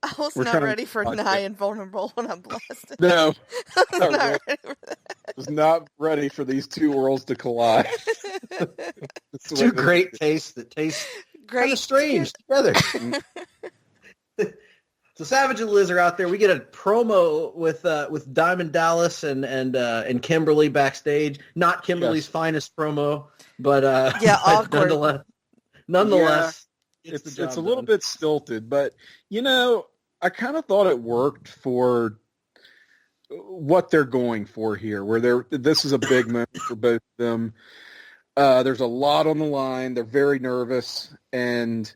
I was We're not trying to ready for watch nigh it. and vulnerable when I'm blasted. No. I was not not ready. ready for that. Was not ready for these two worlds to collide. That's the way Two this- great tastes that taste kind Great. of strange together. So Savage and Liz are out there. We get a promo with Diamond Dallas and Kimberly backstage. Not Kimberly's finest promo, but Yeah, awkward. Nonetheless, It's a little bit stilted, but I kind of thought it worked for what they're going for here. Where this is a big moment for both of them. There's a lot on the line. They're very nervous, and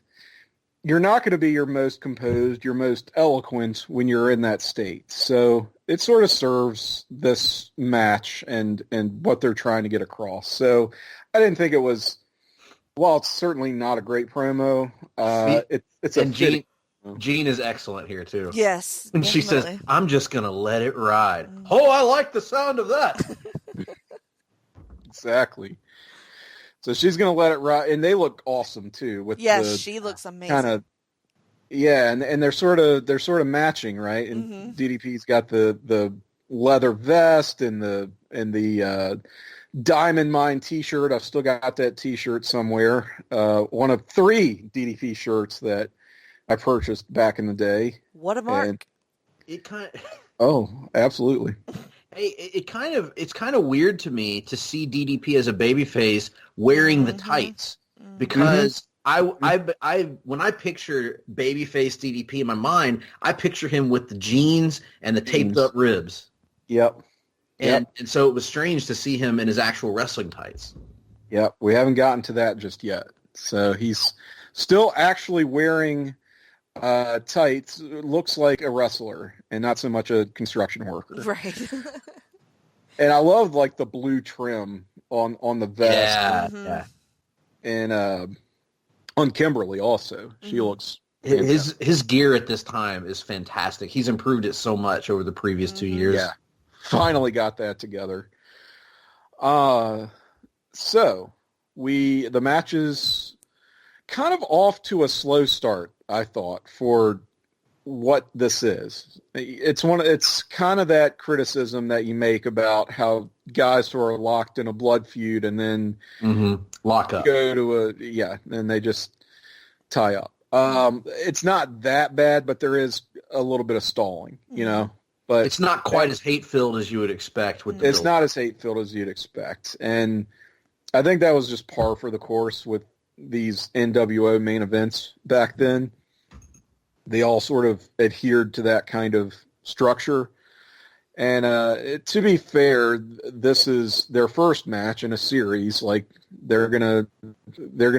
you're not going to be your most composed, your most eloquent when you're in that state. So it sort of serves this match and what they're trying to get across. So I didn't think it was, well, it's certainly not a great promo. It's a fitting. Jean is excellent here too. Yes. And she says, "I'm just going to let it ride." Oh, I like the sound of that. Exactly. So she's going to let it ride, and they look awesome too. She looks amazing. Kind of, yeah, and they're sort of matching, right? And DDP's got the leather vest and the Diamond Mine T-shirt. I've still got that T-shirt somewhere. One of 3 DDP shirts that I purchased back in the day. What a mark! And it kind of, oh, absolutely. Hey, it's kind of weird to me to see DDP as a babyface wearing the tights because I when I picture babyface DDP in my mind, I picture him with the jeans and the taped up ribs. Yep. And so it was strange to see him in his actual wrestling tights. Yep. We haven't gotten to that just yet. So he's still actually wearing tights. Looks like a wrestler and not so much a construction worker. Right. And I love like the blue trim on the vest. Yeah. And on Kimberly also. She looks his gear at this time is fantastic. He's improved it so much over the previous 2 years. Yeah. Finally got that together. So the match is kind of off to a slow start, I thought, for what this is. It's kind of that criticism that you make about how guys who are locked in a blood feud and then lock up, go to and they just tie up. It's not that bad, but there is a little bit of stalling, you know. But it's not quite as hate-filled as you would expect. It's not as hate-filled as you'd expect. And I think that was just par for the course with these NWO main events back then. They all sort of adhered to that kind of structure. And to be fair, this is their first match in a series. Like they're gonna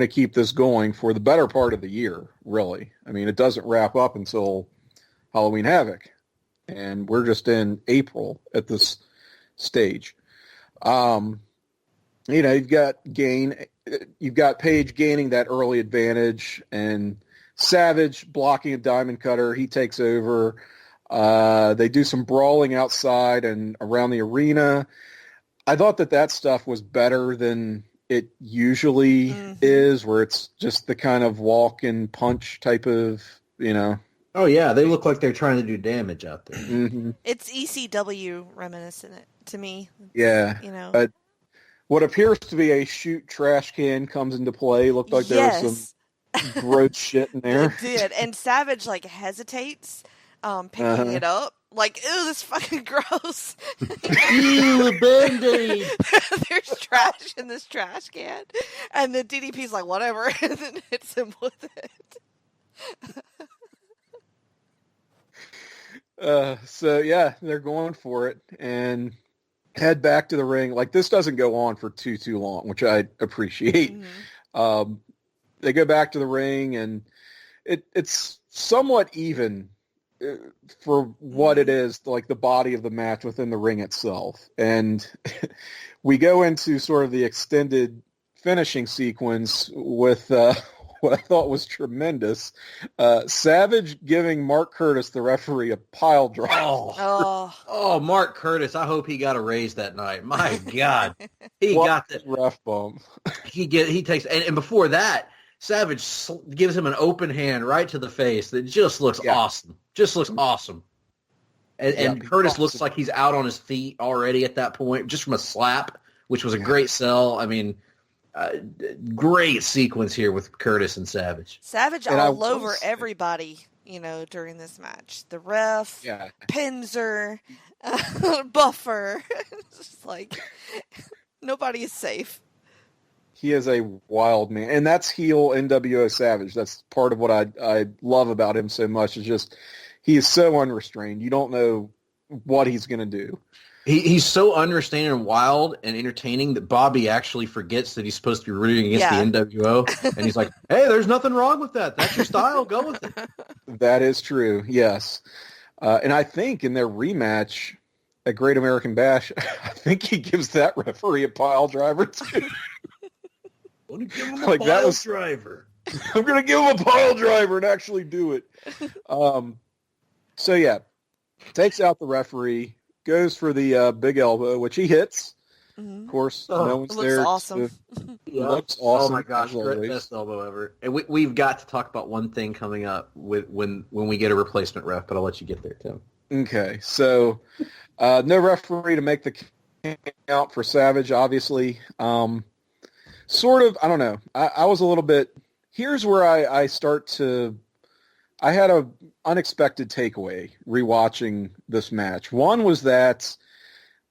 keep this going for the better part of the year, really. I mean, it doesn't wrap up until Halloween Havoc. And we're just in April at this stage. You've got Page gaining that early advantage, and Savage blocking a diamond cutter. He takes over. They do some brawling outside and around the arena. I thought that stuff was better than it usually is, where it's just the kind of walk and punch type of, Oh, yeah, they look like they're trying to do damage out there. It's ECW reminiscent to me. Yeah. What appears to be a shoot trash can comes into play. Looked like there was some gross shit in there. It did. And Savage, hesitates picking it up. Like, ew, this is fucking gross. Ew, a Band-Aid. There's trash in this trash can. And then DDP's like, whatever, and then hits him with it. They're going for it and head back to the ring. Like, this doesn't go on for too long, which I appreciate. They go back to the ring, and it's somewhat even for what it is, like the body of the match within the ring itself. And we go into sort of the extended finishing sequence with what I thought was tremendous. Savage giving Mark Curtis, the referee, a pile driver. Oh, Mark Curtis! I hope he got a raise that night. My God, he got that ref bump. He takes, and before that, Savage gives him an open hand right to the face. That just looks awesome. Just looks awesome. And Curtis looks like he's out on his feet already at that point, just from a slap, which was a great sell. I mean. Great sequence here with Curtis and Savage. Savage all over everybody, during this match. The ref, Pinzer, Buffer. It's just like, nobody is safe. He is a wild man. And that's heel NWO Savage. That's part of what I love about him so much. Is just he is so unrestrained. You don't know what he's going to do. He's so understanding and wild and entertaining that Bobby actually forgets that he's supposed to be rooting against the NWO. And he's like, hey, there's nothing wrong with that. That's your style. Go with it. That is true, yes. And I think in their rematch at Great American Bash, I think he gives that referee a pile driver, too. I'm going to give him a pile driver. I'm going to give him a pile driver and actually do it. So, yeah, takes out the referee. Goes for the big elbow, which he hits. Mm-hmm. Of course, no one's there. Awesome. Looks awesome. Oh my gosh, best elbow ever. And we've got to talk about one thing coming up when we get a replacement ref, but I'll let you get there, Tim. Okay, so no referee to make the count for Savage, obviously. Sort of, I don't know. I was a little bit. Here's where I start to. I had a unexpected takeaway rewatching this match. One was that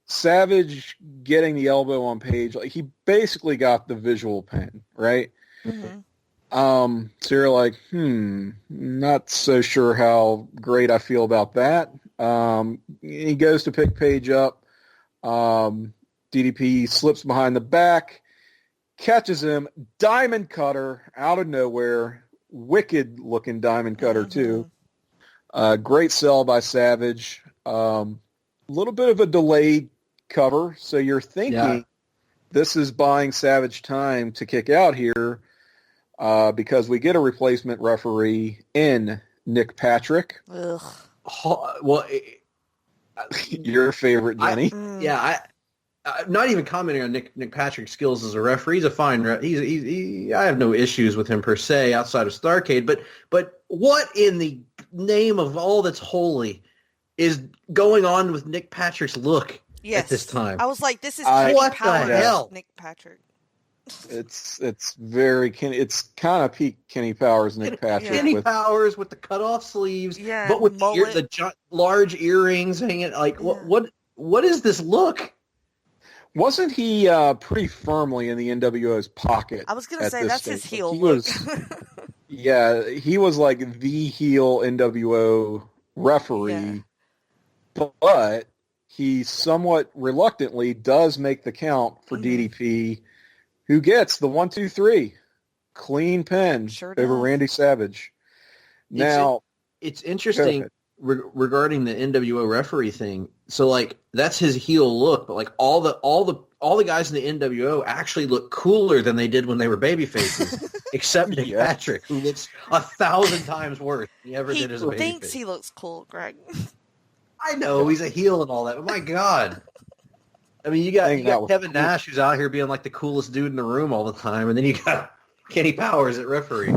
Savage getting the elbow on Page, like he basically got the visual pin, right? Mm-hmm. So you're like, not so sure how great I feel about that. He goes to pick Page up. DDP slips behind the back, catches him, diamond cutter out of nowhere. Wicked looking diamond cutter too. Great sell by Savage. A little bit of a delayed cover, so you're thinking this is buying Savage time to kick out here because we get a replacement referee in Nick Patrick. Ugh. Well, your favorite, Jenny. Not even commenting on Nick Patrick's skills as a referee. He's a fine ref. I have no issues with him per se outside of Starrcade. But what in the name of all that's holy is going on with Nick Patrick's look at this time? I was like, this is what the hell, Nick Patrick. It's very it's kind of peak Kenny Powers, Nick Patrick. Kenny Powers with the cutoff sleeves, but with the large earrings hanging. Like what is this look? Wasn't he pretty firmly in the NWO's pocket? I was going to say that's his heel look. He was like the heel NWO referee, but he somewhat reluctantly does make the count for DDP, who gets the 1-2-3 clean pin over Randy Savage. Now it's interesting regarding the NWO referee thing. So like that's his heel look, but like all the guys in the NWO actually look cooler than they did when they were baby faces, except Nick Patrick, who looks 1,000 times worse than he ever did as a baby face. He thinks he looks cool, Greg. I know he's a heel and all that, but my God. I mean, you got Kevin Nash who's out here being like the coolest dude in the room all the time, and then you got Kenny Powers at referee.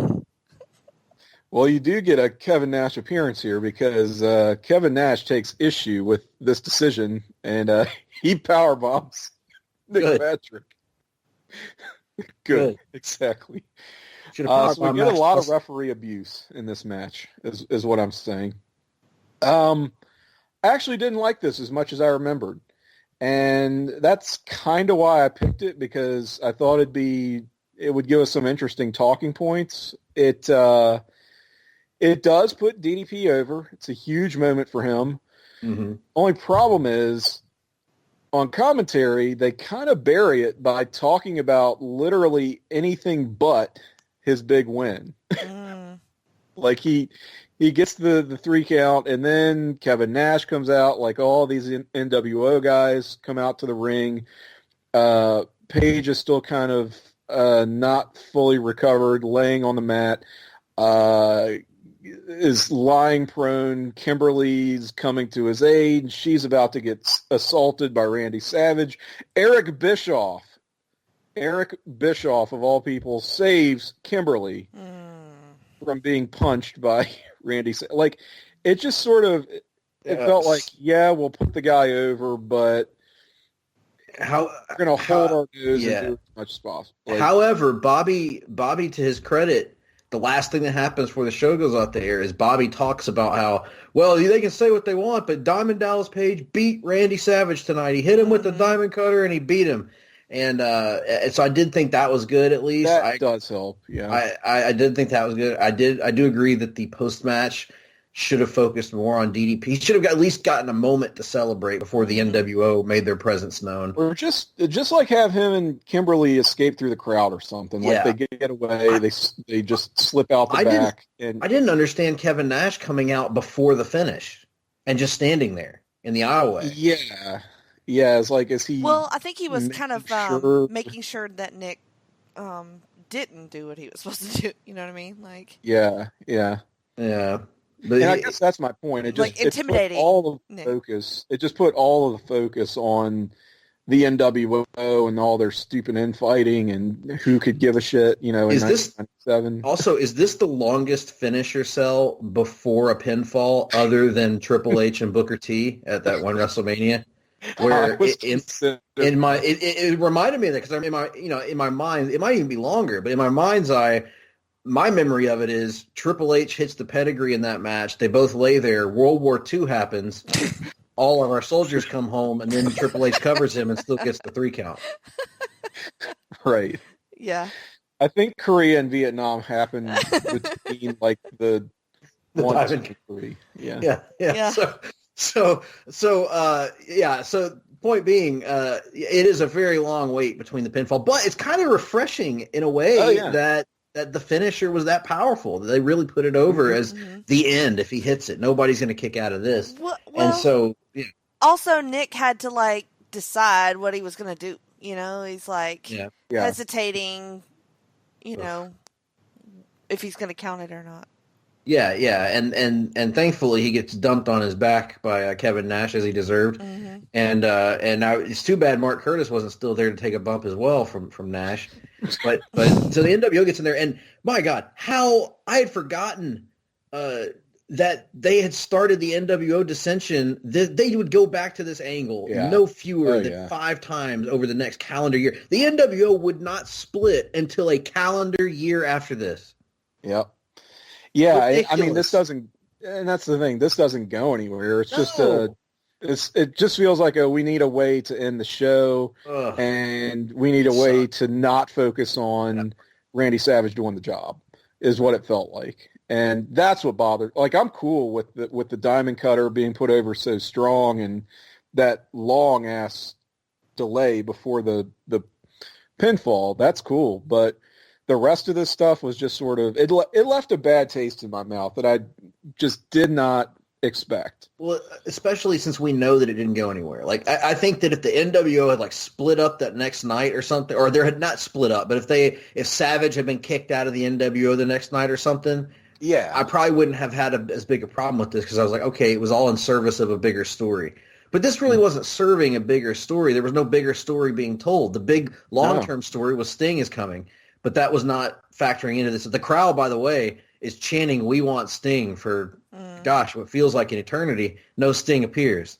Well, you do get a Kevin Nash appearance here because Kevin Nash takes issue with this decision, and he powerbombs Nick Patrick. Good. Exactly. So we get a lot of referee abuse in this match, is what I'm saying. I actually didn't like this as much as I remembered, and that's kind of why I picked it, because I thought it would give us some interesting talking points. It does put DDP over. It's a huge moment for him. Mm-hmm. Only problem is, on commentary, they kind of bury it by talking about literally anything but his big win. Like he gets the 3 count, and then Kevin Nash comes out, like all these NWO guys come out to the ring. Page is still kind of not fully recovered, laying on the mat. Is lying prone. Kimberly's coming to his aid. She's about to get assaulted by Randy Savage. Eric Bischoff, of all people, saves Kimberly from being punched by Randy Savage. Like, it just sort of, it felt like, we'll put the guy over, but we're going to hold our nose and do as much as possible. Like, however, Bobby, to his credit, the last thing that happens before the show goes out the air is Bobby talks about how, well, they can say what they want, but Diamond Dallas Page beat Randy Savage tonight. He hit him with the diamond cutter, and he beat him. And so I did think that was good, at least. That does help, yeah. I did think that was good. I do agree that the post-match should have focused more on DDP. He should have at least gotten a moment to celebrate before the NWO made their presence known. Or just like have him and Kimberly escape through the crowd or something. Yeah. Like they get away, they just slip out the back. I didn't understand Kevin Nash coming out before the finish and just standing there in the aisleway. Yeah. It's like, is he? Well, I think he was kind of making sure that Nick didn't do what he was supposed to do. You know what I mean? Like. Yeah. But I guess that's my point. It just intimidating. It all of the focus. It just put all of the focus on the NWO and all their stupid infighting and who could give a shit. In 1997. Also, is this the longest finisher cell before a pinfall other than Triple H and Booker T at that one WrestleMania? Where it reminded me of that because in my mind, it might even be longer, but in my mind's eye. My memory of it is Triple H hits the pedigree in that match. They both lay there. World War II happens. All of our soldiers come home, and then Triple H covers him and still gets the 3 count. Right. Yeah. I think Korea and Vietnam happened between like the 1, 2, and 3. Yeah. So point being, it is a very long wait between the pinfall, but it's kind of refreshing in a way that the finisher was that powerful. They really put it over as the end. If he hits it, nobody's going to kick out of this. And so, also Nick had to decide what he was going to do. He's hesitating. If he's going to count it or not. Yeah, and thankfully he gets dumped on his back by Kevin Nash as he deserved. And now it's too bad Mark Curtis wasn't still there to take a bump as well from Nash. But so the NWO gets in there, and my God, how I had forgotten that they had started the NWO dissension. They would go back to this angle no fewer than 5 times over the next calendar year. The NWO would not split until a calendar year after this. Yep. Yeah, Ridiculous. I mean, this doesn't, and that's the thing. This doesn't go anywhere. It's just it just feels like we need a way to end the show, and we need a way to not focus on Randy Savage doing the job. Is what it felt like, and that's what bothered. Like, I'm cool with the Diamond Cutter being put over so strong, and that long ass delay before the pinfall. That's cool, but the rest of this stuff was just sort of, it left a bad taste in my mouth that I just did not expect. Well, especially since we know that it didn't go anywhere. Like, I think that if the NWO had split up that next night or something, or there had not split up, but if Savage had been kicked out of the NWO the next night or something, I probably wouldn't have had as big a problem with this because I was like, okay, it was all in service of a bigger story. But this really wasn't serving a bigger story. There was no bigger story being told. The big long-term story was Sting is coming. But that was not factoring into this. The crowd, by the way, is chanting, "We want Sting" for, what feels like an eternity. No Sting appears.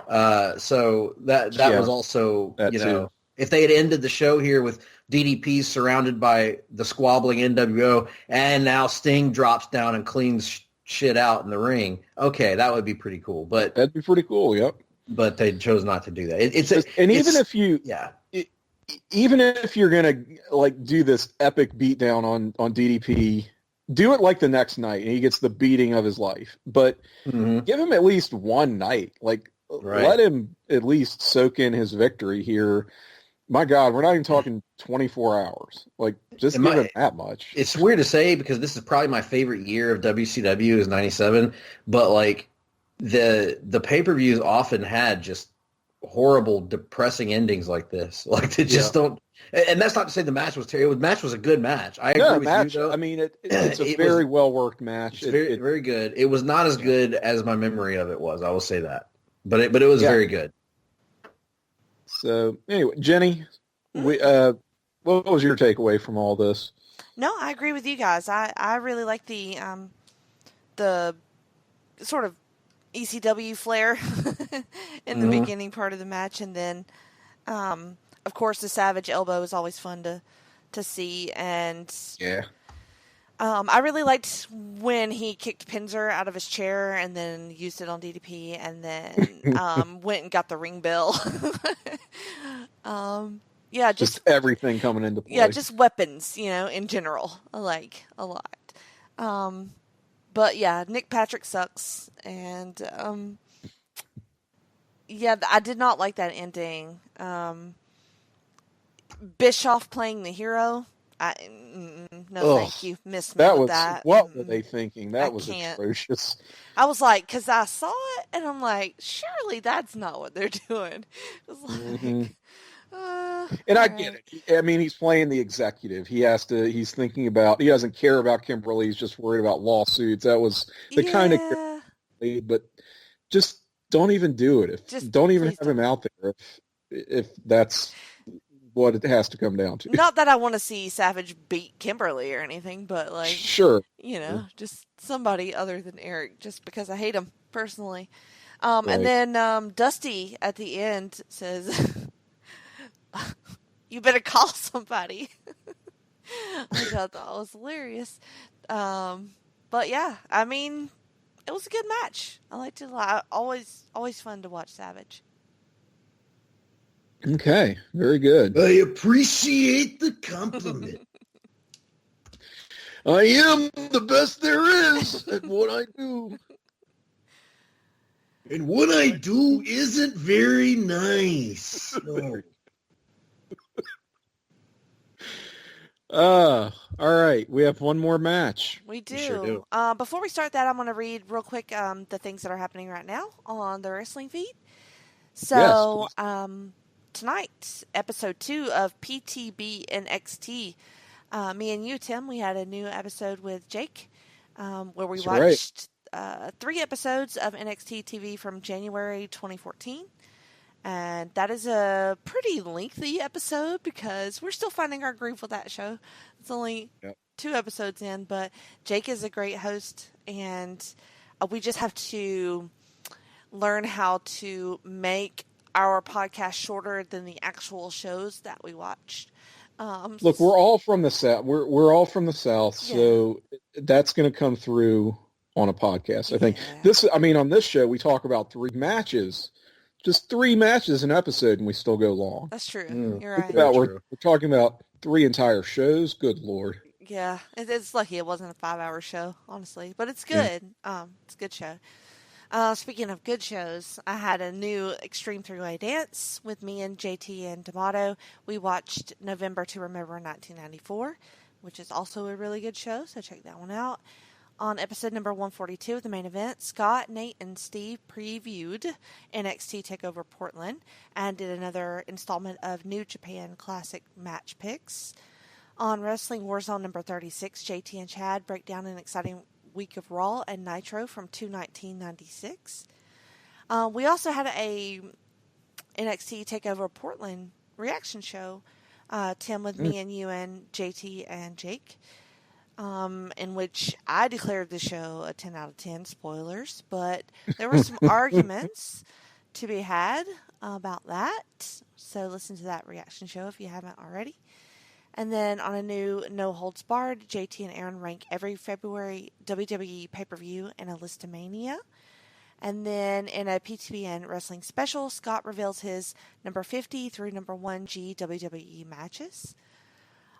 So that was also, too. If they had ended the show here with DDP surrounded by the squabbling NWO, and now Sting drops down and cleans shit out in the ring, okay, that would be pretty cool. But that'd be pretty cool, yep. But they chose not to do that. Even if you're gonna do this epic beatdown on DDP, do it like the next night, and he gets the beating of his life. But give him at least one night. Let him at least soak in his victory here. My God, we're not even talking 24 hours. Just give him that much. It's weird to say because this is probably my favorite year of WCW is 97, but the pay-per-views often had just horrible, depressing endings like this. They just don't. And that's not to say the match was terrible. The match was a good match. I agree with you, though. I mean, it's a very well-worked match. It's very good. It was not as good as my memory of it was. I will say that. But it was very good. So, anyway, Jenny, what was your takeaway from all this? No, I agree with you guys. I really like the sort of ECW flair in the beginning part of the match, and then of course the Savage elbow is always fun to see, and I really liked when he kicked Pinzer out of his chair and then used it on DDP, and then went and got the ring bell. Just everything coming into play. Yeah, just weapons, in general, I like a lot. But yeah, Nick Patrick sucks, and yeah, I did not like that ending. Bischoff playing the hero. No, thank you. Miss me with that. What were they thinking? That I was can't. atrocious. I was like, because I saw it, and I'm like, surely that's not what they're doing. It was like, and I get it. I mean, he's playing the executive. He's thinking about, he doesn't care about Kimberly. He's just worried about lawsuits. That was the kind of, but just don't even do it. Don't even have him out there if that's what it has to come down to. Not that I want to see Savage beat Kimberly or anything, but like, sure, just somebody other than Eric, just because I hate him personally. Right. And then Dusty at the end says, "You better call somebody," which I thought was hilarious. But yeah, I mean, it was a good match. I liked it a lot. Always fun to watch Savage. Okay, very good. I appreciate the compliment. I am the best there is at what I do. And what I do isn't very nice. No. All right. We have one more match. We do. We sure do. Before we start that, I'm going to read real quick the things that are happening right now on the wrestling feed. So, yes, tonight, episode 2 of PTB NXT. Me and you, Tim, we had a new episode with Jake where we watched 3 episodes of NXT TV from January 2014. And that is a pretty lengthy episode because we're still finding our groove with that show. It's only 2 episodes in, but Jake is a great host, and we just have to learn how to make our podcast shorter than the actual shows that we watched. Look, we're all from the South. We're all from the South, so that's going to come through on a podcast. I think on this show we talk about 3 matches, just 3 matches an episode, and we still go long. That's true. You're right. We're talking about 3 entire shows. Good Lord. Yeah, it's lucky it wasn't a 5-hour show, honestly, but it's good. It's a good show. Speaking of good shows, I had a new Extreme 3-Way Dance with me and JT and D'Amato. We watched November to Remember 1994, which is also a really good show, so check that one out. On episode number 142 of the main event, Scott, Nate, and Steve previewed NXT TakeOver Portland and did another installment of New Japan Classic Match Picks. On Wrestling Warzone number 36, JT and Chad break down an exciting week of Raw and Nitro from 2/19/96. We also had a NXT TakeOver Portland reaction show, Tim, with me and you and JT and Jake, in which I declared the show a 10 out of 10, spoilers, but there were some arguments to be had about that, so listen to that reaction show if you haven't already. And then on a new No Holds Barred, JT and Aaron rank every February WWE pay-per-view and a Listomania. And then in a PTBN wrestling special, Scott reveals his number 50 through number 1G WWE matches.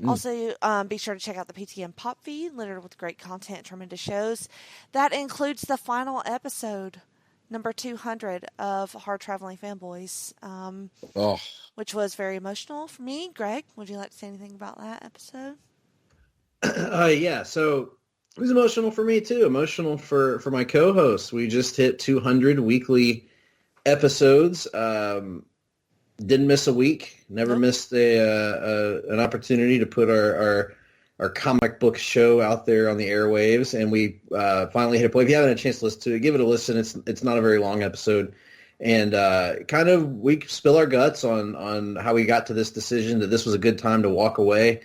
Also, be sure to check out the PTN Pop feed, littered with great content and tremendous shows. That includes the final episode, number 200 of Hard Traveling Fanboys, which was very emotional for me. Greg, would you like to say anything about that episode? Yeah, so it was emotional for me too. Emotional for my co-hosts. We just hit 200 weekly episodes. Didn't miss a week. Never missed an opportunity to put our comic book show out there on the airwaves, and we finally hit a point. If you haven't had a chance to listen to it, give it a listen. It's not a very long episode, and kind of we spill our guts on how we got to this decision that this was a good time to walk away.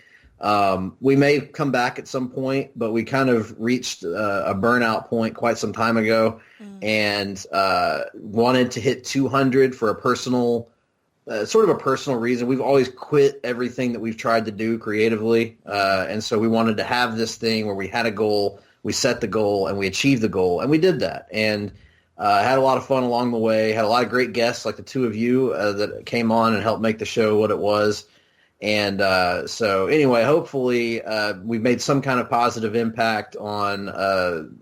We may come back at some point, but we kind of reached a burnout point quite some time ago, and wanted to hit 200 for a personal. Sort of a personal reason. We've always quit everything that we've tried to do creatively, and so we wanted to have this thing where we had a goal, we set the goal, and we achieved the goal, and we did that. And had a lot of fun along the way, had a lot of great guests like the two of you that came on and helped make the show what it was. And so anyway, hopefully we've made some kind of positive impact on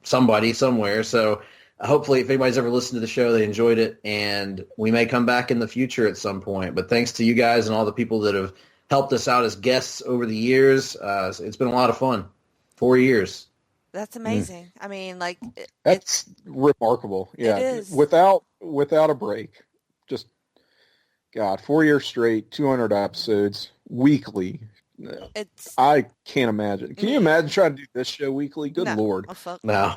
somebody somewhere. So hopefully if anybody's ever listened to the show, they enjoyed it, and we may come back in the future at some point. But thanks to you guys and all the people that have helped us out as guests over the years. It's been a lot of fun. 4 years. That's amazing. I mean, like, That's remarkable. Yeah. It is. Without a break. Just, God, 4 years straight, 200 episodes weekly. I can't imagine. Can you imagine trying to do this show weekly? Good Lord. Oh, fuck. No.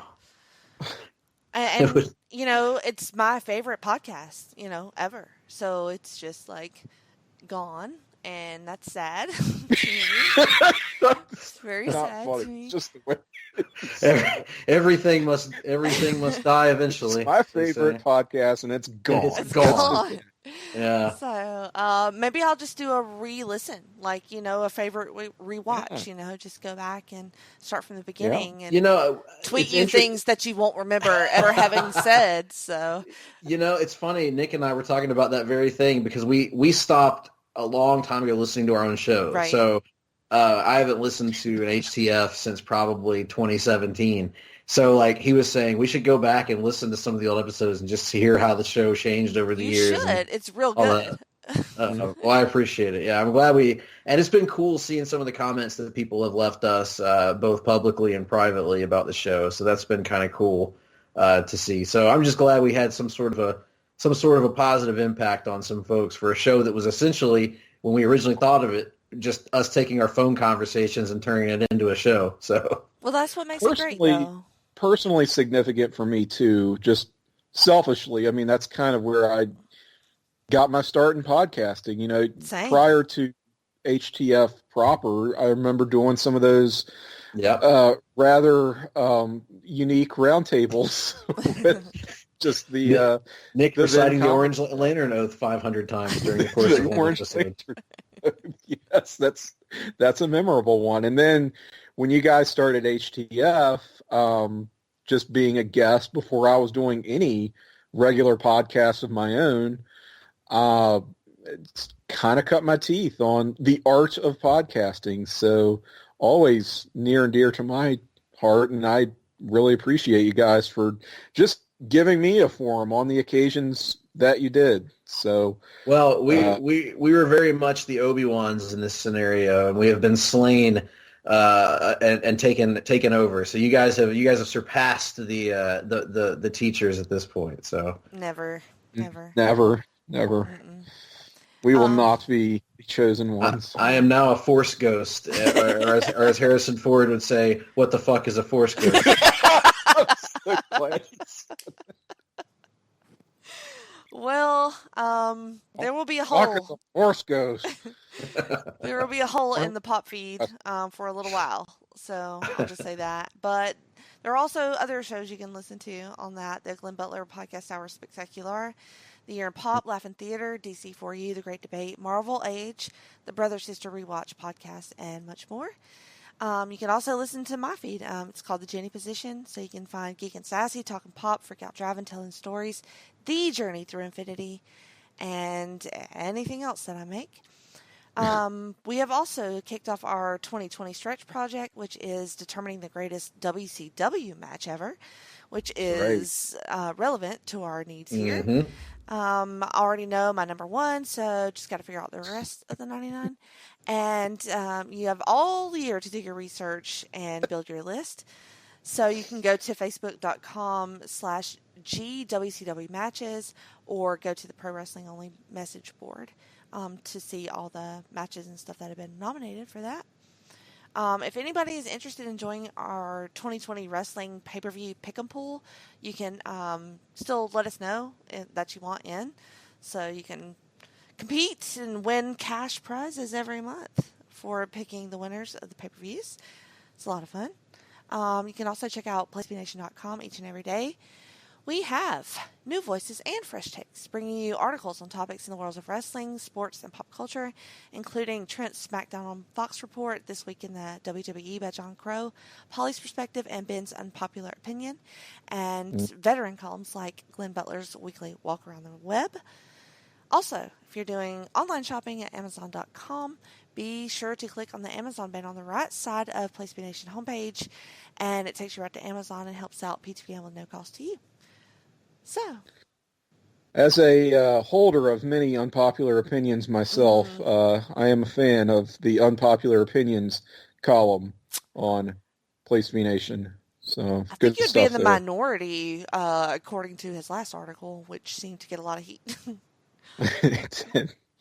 And you know, it's my favorite podcast, you know, ever. So it's just like gone, and that's sad. It's very sad to me. Just the way everything must die eventually. It's my favorite podcast, and it's gone. It's gone. Yeah. So maybe I'll just do a re-listen, like, you know, a favorite rewatch. You know, just go back and start from the beginning, and you know, tweet you things that you won't remember ever having said. So you know, it's funny. Nick and I were talking about that very thing because we stopped a long time ago listening to our own show. Right. So I haven't listened to an HTF since probably 2017. So, like, he was saying, we should go back and listen to some of the old episodes and just hear how the show changed over the years. You should. It's real good. Well, I appreciate it. Yeah, I'm glad and it's been cool seeing some of the comments that people have left us, both publicly and privately, about the show. So that's been kind of cool to see. So I'm just glad we had some sort of a positive impact on some folks for a show that was essentially, when we originally thought of it, just us taking our phone conversations and turning it into a show. So, well, that's what makes it great, though. Personally significant for me too, just selfishly. I mean, that's kind of where I got my start in podcasting. You know, Same. Prior to HTF proper, I remember doing some of those rather unique roundtables with just the Nick reciting the Orange Lantern Oath 500 times during the course of the Orange episode. Yes, that's a memorable one. And then when you guys started HTF, just being a guest before I was doing any regular podcasts of my own, it's kind of cut my teeth on the art of podcasting. So always near and dear to my heart, and I really appreciate you guys for just giving me a forum on the occasions that you did. So, well, we were very much the Obi-Wans in this scenario, and we have been slain and taken over. So you guys have surpassed the teachers at this point. So never. Mm-mm. We will not be the chosen ones. I am now a Force ghost, or as Harrison Ford would say, "What the fuck is a Force ghost?" Well, there will be a hole. Force ghost. There will be a hole in the pop feed for a little while. So I'll just say that. But there are also other shows you can listen to on that. The Glenn Butler Podcast Hour Spectacular, The Year in Pop, Laugh in Theater, DC4U, The Great Debate, Marvel Age, the Brother Sister Rewatch Podcast, and much more. You can also listen to my feed. It's called The Jenny Position, so you can find Geek and Sassy, Talking Pop, Freak Out Driving, Telling Stories, The Journey Through Infinity, and anything else that I make. We have also kicked off our 2020 stretch project, which is determining the greatest WCW match ever, which is relevant to our needs here. Mm-hmm. I already know my number one, so just got to figure out the rest of the 99. And you have all year to do your research and build your list. So you can go to facebook.com/GWCW matches, or go to the Pro Wrestling Only message board to see all the matches and stuff that have been nominated for that. If anybody is interested in joining our 2020 wrestling pay-per-view pick'em pool, you can still let us know that you want in, so you can compete and win cash prizes every month for picking the winners of the pay-per-views. It's a lot of fun. You can also check out PlaceBeNation.com each and every day. We have new voices and fresh takes, bringing you articles on topics in the worlds of wrestling, sports, and pop culture, including Trent's SmackDown on Fox report, This Week in the WWE by John Crow, Polly's perspective, and Ben's unpopular opinion, and veteran columns like Glenn Butler's weekly walk around the web. Also, if if you're doing online shopping at Amazon.com, be sure to click on the Amazon banner on the right side of Place to Be Nation homepage, and it takes you right to Amazon and helps out P2PM with no cost to you. So, as a holder of many unpopular opinions myself, I am a fan of the unpopular opinions column on Place to Be Nation. So I good think you'd stuff be in the there. minority, according to his last article, which seemed to get a lot of heat.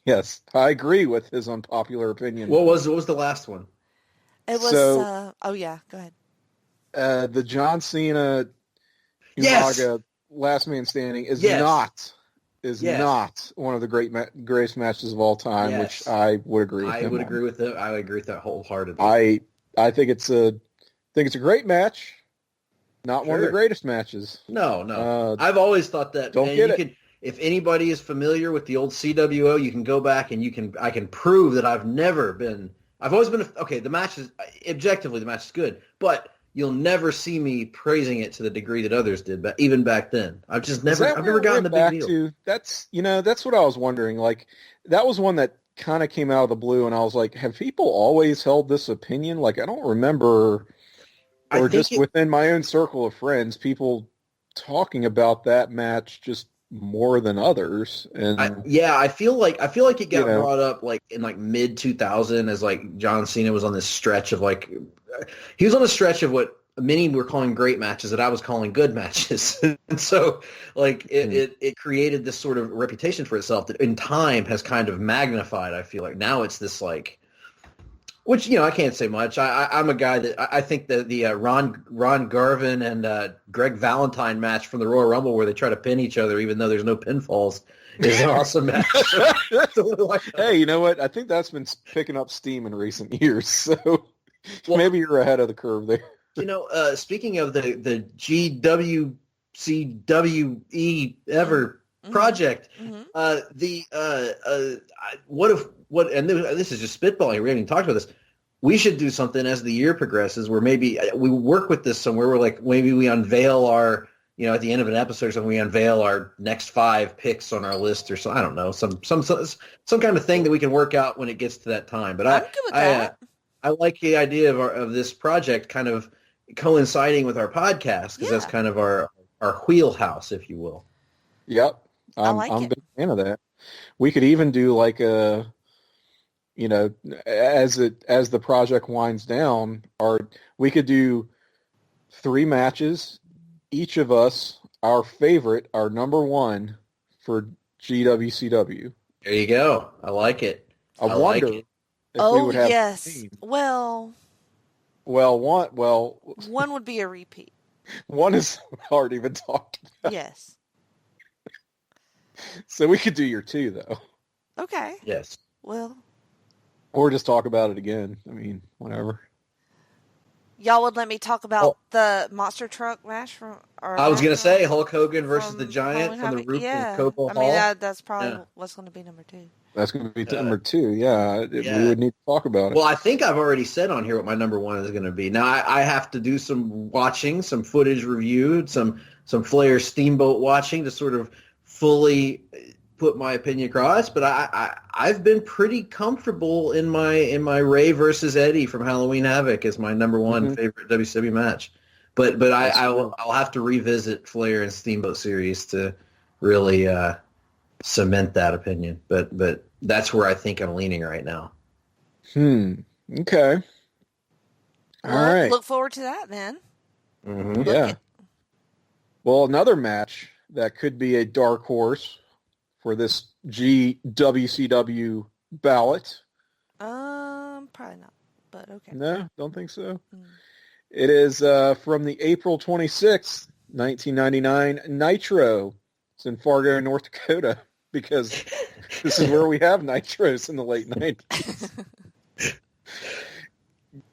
Yes, I agree with his unpopular opinion. What was the last one? It was, So, oh yeah, go ahead. The John Cena Yes! Umaga Last Man Standing is Yes. not one of the greatest matches of all time, Yes. which I would agree with I him would on. agree with that. I would agree with that wholeheartedly. I think it's a great match. Not one of the Sure. greatest matches. No. I've always thought that. Don't man, get you it. Can, if anybody is familiar with the old CWO, you can go back and I can prove that I've always been, okay, the match is, objectively, the match is good, but you'll never see me praising it to the degree that others did, but even back then. I've never gotten the big deal. That's what I was wondering. Like, that was one that kind of came out of the blue, and I was like, have people always held this opinion? Like, I don't remember, or just within my own circle of friends, people talking about that match just more than others. And I feel like it got brought up like in like mid 2000 as like John Cena was on this stretch of like, he was on a stretch of what many were calling great matches that I was calling good matches. And so like it created this sort of reputation for itself that in time has kind of magnified. I feel like now it's this like, which, I can't say much. I'm a guy that I think the Ron Garvin and Greg Valentine match from the Royal Rumble where they try to pin each other even though there's no pinfalls is an awesome match. Hey, you know what? I think that's been picking up steam in recent years. So maybe you're ahead of the curve there. Speaking of the GWCWE ever project, and this is just spitballing, we haven't even talked about this. We should do something as the year progresses where maybe we work with this somewhere where like maybe we unveil our, at the end of an episode or something, we unveil our next 5 picks on our list or so. I don't know, some kind of thing that we can work out when it gets to that time. But I'm good with that. I like the idea of this project kind of coinciding with our podcast because that's kind of our wheelhouse, if you will. Yep. I'm a big fan of that. We could even do like a, as the project winds down, we could do 3 matches, each of us, our favorite, our number 1 for GWCW. There you go. I like it. I wonder if we would have. Yes. Well, one would be a repeat. One is already been talked about. Yes. So we could do your 2, though. Okay. Yes. Well. Or just talk about it again. I mean, whatever. Y'all would let me talk about the monster truck match I was going to say Hulk Hogan versus the Giant from the roof of Cobo Hall. I mean, that's probably what's going to be number 2. That's going to be number 2, yeah. We would need to talk about it. Well, I think I've already said on here what my number 1 is going to be. Now, I have to do some watching, some footage review, some Flair Steamboat watching to sort of fully put my opinion across. But I've been pretty comfortable in my Ray versus Eddie from Halloween Havoc as my number 1 favorite WCW match. But I'll have to revisit Flair and Steamboat series to really cement that opinion. But that's where I think I'm leaning right now. Okay. All right. Look forward to that then. Yeah. Well, another match that could be a dark horse for this GWCW ballot. Probably not, but okay. No, don't think so. It is from the April 26th, 1999 Nitro. It's in Fargo, North Dakota, because this is where we have Nitros in the late 90s.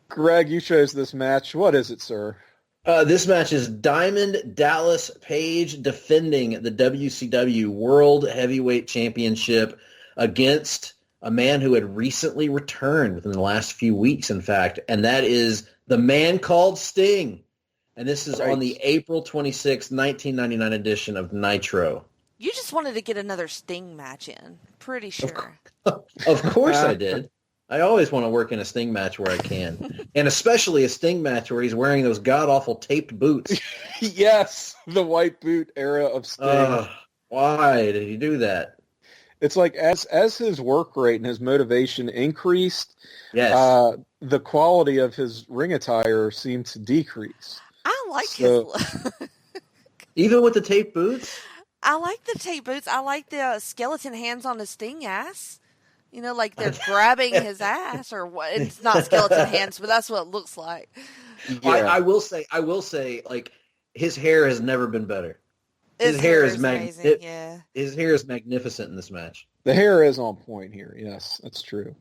Greg, you chose this match. What is it, sir? This match is Diamond Dallas Page defending the WCW World Heavyweight Championship against a man who had recently returned within the last few weeks, in fact, and that is the man called Sting. And this is on the April 26, 1999 edition of Nitro. You just wanted to get another Sting match in. Pretty sure. Of course I did. I always want to work in a Sting match where I can. And especially a Sting match where he's wearing those god-awful taped boots. Yes, the white boot era of Sting. Why did he do that? It's like as his work rate and his motivation increased, yes, the quality of his ring attire seemed to decrease. I like his even with the taped boots? I like the tape boots. I like the skeleton hands on the Sting ass. You know, like they're grabbing his ass, or what? It's not skeleton hands, but that's what it looks like. Yeah. I will say, like, his hair has never been better. His hair is amazing. Yeah, his hair is magnificent in this match. The hair is on point here. Yes, that's true.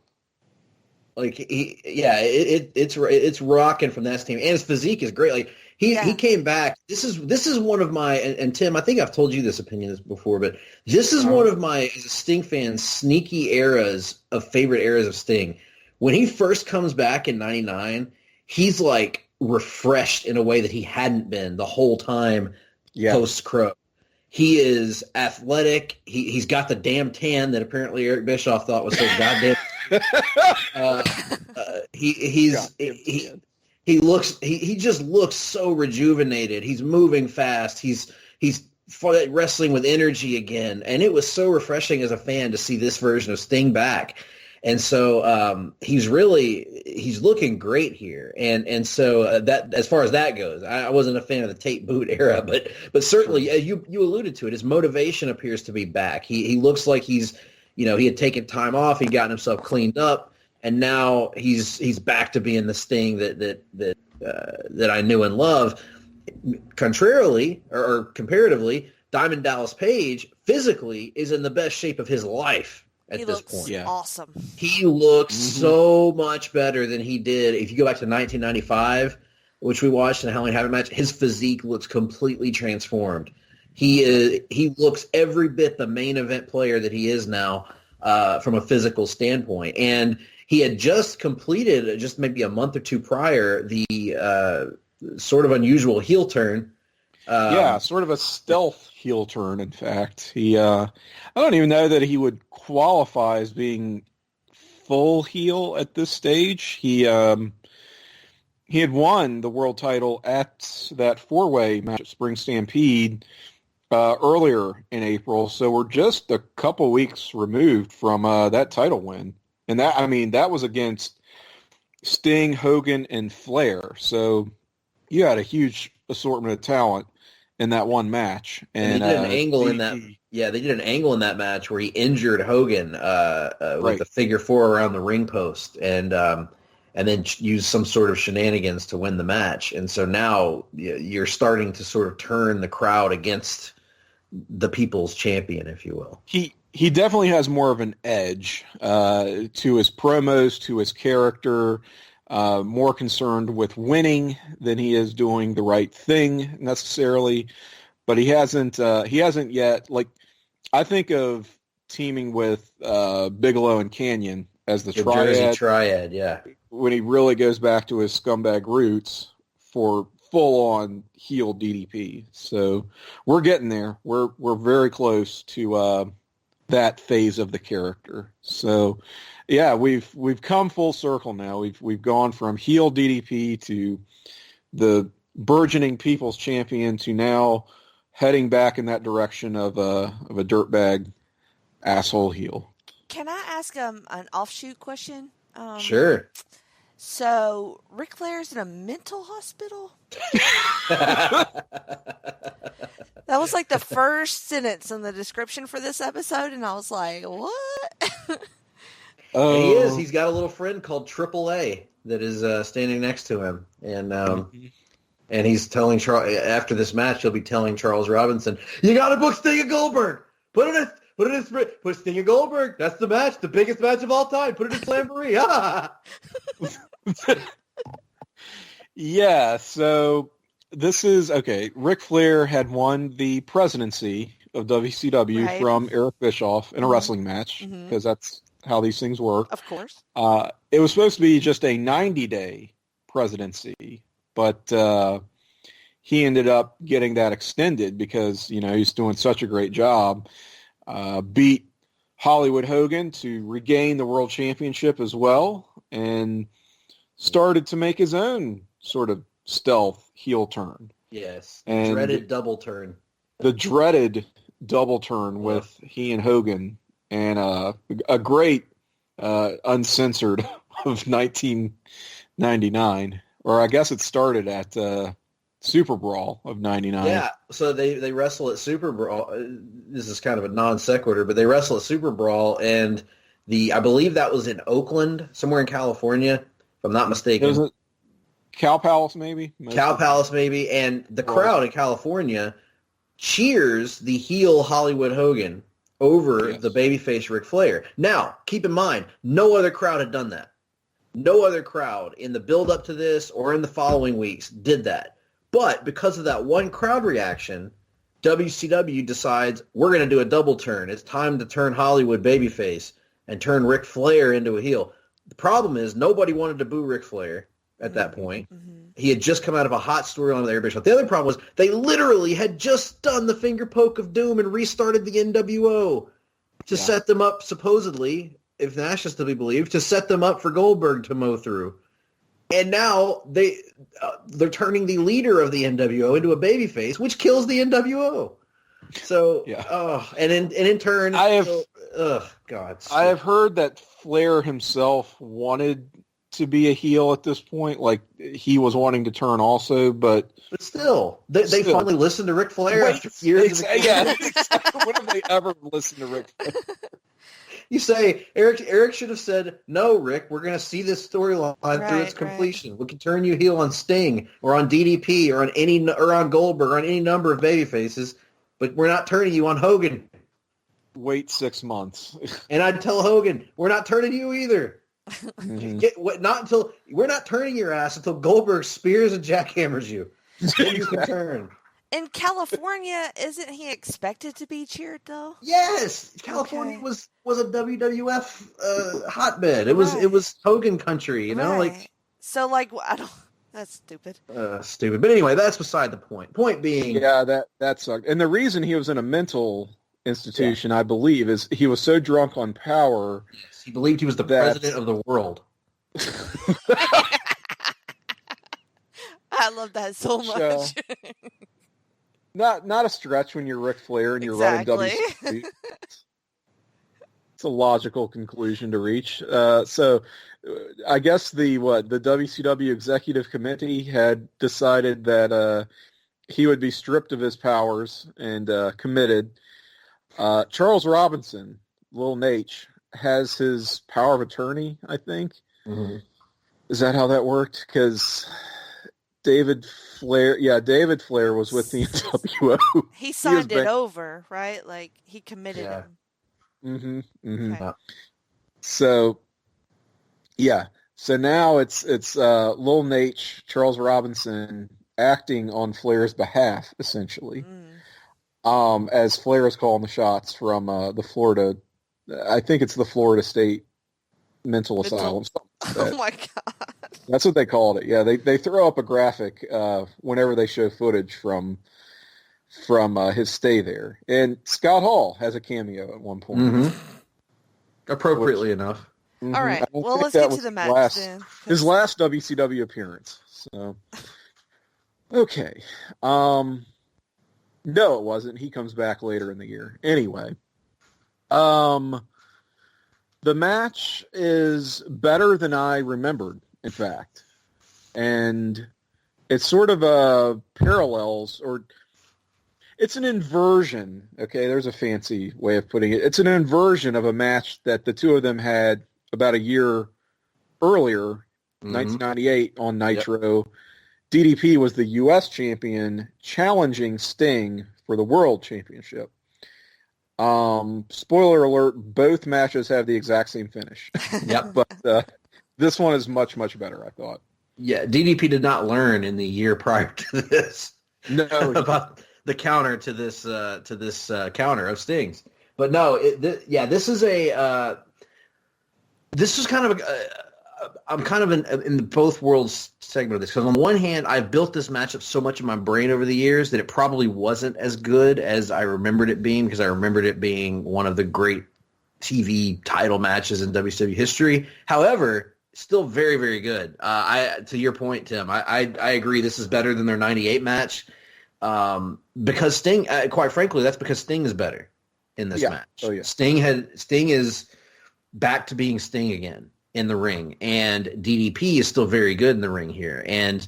Like it's rocking from that team, and his physique is great. Like he came back. This is one of my and Tim, I think I've told you this opinion before, but this is one of my, as a Sting fan, sneaky favorite eras of Sting. When he first comes back in '99, he's like refreshed in a way that he hadn't been the whole time post Crow. He is athletic. He's got the damn tan that apparently Eric Bischoff thought was so goddamn. He just looks so rejuvenated. He's moving fast. He's wrestling with energy again, and it was so refreshing as a fan to see this version of Sting back. And so he's looking great here, and so that, as far as that goes, I wasn't a fan of the tape boot era, but certainly you alluded to it. His motivation appears to be back. He looks like he's, he had taken time off, he'd gotten himself cleaned up, and now he's back to being the Sting that I knew and love. Contrarily or comparatively, Diamond Dallas Page physically is in the best shape of his life. At this point, awesome. He looks so much better than he did. If you go back to 1995, which we watched in the Halloween Havoc match, his physique looks completely transformed. He looks every bit the main event player that he is now from a physical standpoint. And he had just completed, just maybe a month or two prior, the sort of unusual heel turn. Sort of a stealth heel turn, in fact. I don't even know that he would qualify as being full heel at this stage. He had won the world title at that four-way match at Spring Stampede earlier in April, so we're just a couple weeks removed from that title win. And that was against Sting, Hogan, and Flair. So you had a huge assortment of talent in that one match. And they did an angle in that. Yeah, they did an angle in that match where he injured Hogan with a figure four around the ring post, and then used some sort of shenanigans to win the match. And so now you're starting to sort of turn the crowd against the people's champion, if you will. He definitely has more of an edge to his promos, to his character. More concerned with winning than he is doing the right thing necessarily, but he hasn't yet. Like, I think of teaming with Bigelow and Canyon as the triad. Jersey Triad, yeah. When he really goes back to his scumbag roots for full-on heel DDP. So we're getting there. We're very close to that phase of the character. So. Yeah, we've come full circle now. We've gone from heel DDP to the burgeoning people's champion to now heading back in that direction of a dirtbag asshole heel. Can I ask an offshoot question? Sure. So Ric Flair's in a mental hospital? That was like the first sentence in the description for this episode, and I was like, what? He is. He's got a little friend called Triple A that is standing next to him, and he's telling Charles after this match. He'll be telling Charles Robinson, "You got to book Sting and Goldberg. Put Sting and Goldberg. That's the match, the biggest match of all time. Put it in Slamboree." Yeah. So this is okay. Ric Flair had won the presidency of WCW from Eric Bischoff in a wrestling match because that's how these things work. Of course. It was supposed to be just a 90-day presidency, but he ended up getting that extended because, he's doing such a great job. Beat Hollywood Hogan to regain the world championship as well, and started to make his own sort of stealth heel turn. Yes. And dreaded double turn. The dreaded double turn with he and Hogan, and a great uncensored of 1999, or I guess it started at Super Brawl of 99. Yeah, so they wrestle at Super Brawl. This is kind of a non sequitur, but they wrestle at Super Brawl, and I believe that was in Oakland, somewhere in California, if I'm not mistaken. Was it Cow Palace, maybe? Cow Palace, maybe, and the crowd in California cheers the heel Hollywood Hogan over the babyface Ric Flair. Now, keep in mind, no other crowd had done that. No other crowd in the build-up to this or in the following weeks did that. But because of that one crowd reaction, WCW decides we're going to do a double turn. It's time to turn Hollywood babyface and turn Ric Flair into a heel. The problem is nobody wanted to boo Ric Flair at that point. Mm-hmm. He had just come out of a hot storyline with everybody. The other problem was they literally had just done the finger poke of doom and restarted the NWO to set them up, supposedly, if Nash is to be believed, to set them up for Goldberg to mow through. And now they're turning the leader of the NWO into a babyface, which kills the NWO. So, and in turn, I have heard that Flair himself wanted to be a heel at this point. Like, he was wanting to turn also, but still, they finally listened to Ric Flair after years. Exactly. When have they ever listened to Ric Flair? You say, Eric should have said, no, Rick, we're going to see this storyline through its completion. We can turn you heel on Sting or on DDP or on Goldberg or on any number of babyfaces, but we're not turning you on Hogan. Wait 6 months. And I'd tell Hogan, we're not turning you either. Mm-hmm. We're not turning your ass until Goldberg spears and jackhammers you. Then you can turn. In California, isn't he expected to be cheered though? Yes, California was a WWF hotbed. It was Hogan country, you know, So I don't. That's stupid. Stupid, but anyway, that's beside the point. Point being, that sucked. And the reason he was in a mental institution, I believe, is he was so drunk on power. Yes, he believed he was the president of the world. I love that so much. Not a stretch when you're Ric Flair and you're running WCW. It's a logical conclusion to reach. So I guess the WCW Executive Committee had decided that he would be stripped of his powers and committed. Charles Robinson, Lil Nate, has his power of attorney, I think. Mm-hmm. Is that how that worked? Because David Flair was with the NWO. He signed it over, right? Like, he committed him. Mm-hmm. Mm-hmm. Okay. So now it's Lil Nate, Charles Robinson, acting on Flair's behalf, essentially. As Flair is calling the shots from the Florida, I think it's the Florida State Mental Asylum. Oh my God. That's what they called it. Yeah, they throw up a graphic whenever they show footage from his stay there. And Scott Hall has a cameo at one point. Mm-hmm. Appropriately enough. Mm-hmm. All right. Well, let's get to the match then. His last WCW appearance. So, okay. No, it wasn't. He comes back later in the year. Anyway. The match is better than I remembered, in fact. And it's sort of parallels, or it's an inversion. Okay, there's a fancy way of putting it. It's an inversion of a match that the two of them had about a year earlier, 1998, on Nitro. Yep. DDP was the U.S. champion challenging Sting for the World Championship. Spoiler alert, both matches have the exact same finish. Yep. But this one is much, much better, I thought. Yeah, DDP did not learn in the year prior to this about the counter to this counter of Sting's. But no, this is kind of I'm kind of in the both worlds segment of this, because on the one hand, I've built this matchup so much in my brain over the years that it probably wasn't as good as I remembered it being, because I remembered it being one of the great TV title matches in WCW history. However, still very, very good. To your point, Tim, I agree. This is better than their '98 match, because Sting. Quite frankly, that's because Sting is better in this match. Oh yeah. Sting is back to being Sting again in the ring, and DDP is still very good in the ring here. And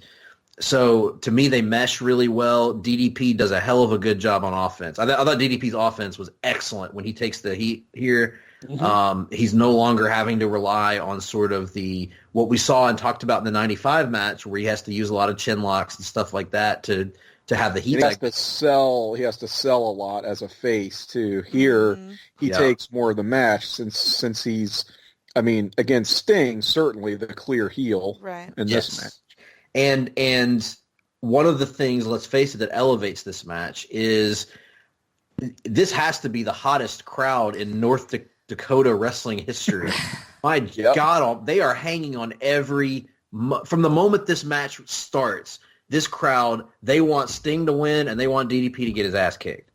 so to me, they mesh really well. DDP does a hell of a good job on offense. I thought DDP's offense was excellent when he takes the heat here. Mm-hmm. He's no longer having to rely on sort of what we saw and talked about in the '95 match, where he has to use a lot of chin locks and stuff like that to have the heat. He has to sell a lot as a face too. Here, he takes more of the match since he's, I mean, against Sting, certainly the clear heel in this match. And one of the things, let's face it, that elevates this match is this has to be the hottest crowd in North Dakota wrestling history. My God, they are hanging on from the moment this match starts. This crowd, they want Sting to win, and they want DDP to get his ass kicked.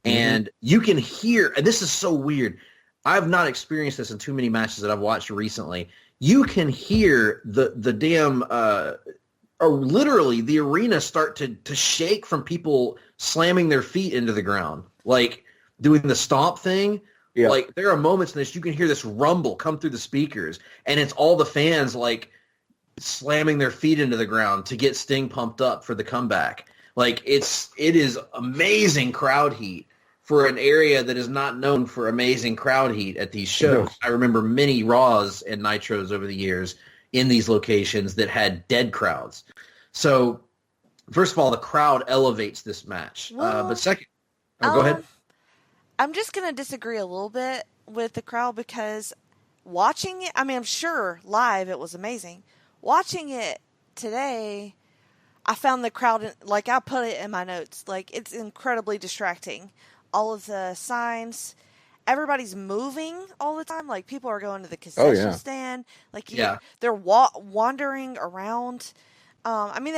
And you can hear, and this is so weird, I've not experienced this in too many matches that I've watched recently. You can hear the damn, or literally the arena start to shake from people slamming their feet into the ground, like doing the stomp thing. Yeah. Like there are moments in this you can hear this rumble come through the speakers, and it's all the fans like slamming their feet into the ground to get Sting pumped up for the comeback. Like it is amazing crowd heat for an area that is not known for amazing crowd heat at these shows. I remember many Raws and Nitros over the years in these locations that had dead crowds. So, first of all, the crowd elevates this match. But second, go ahead. I'm just going to disagree a little bit with the crowd, because watching it, I mean, I'm sure live it was amazing. Watching it today, I found the crowd, like I put it in my notes, like it's incredibly distracting. All of the signs, everybody's moving all the time. Like people are going to the concession stand. Like they're wandering around. I mean,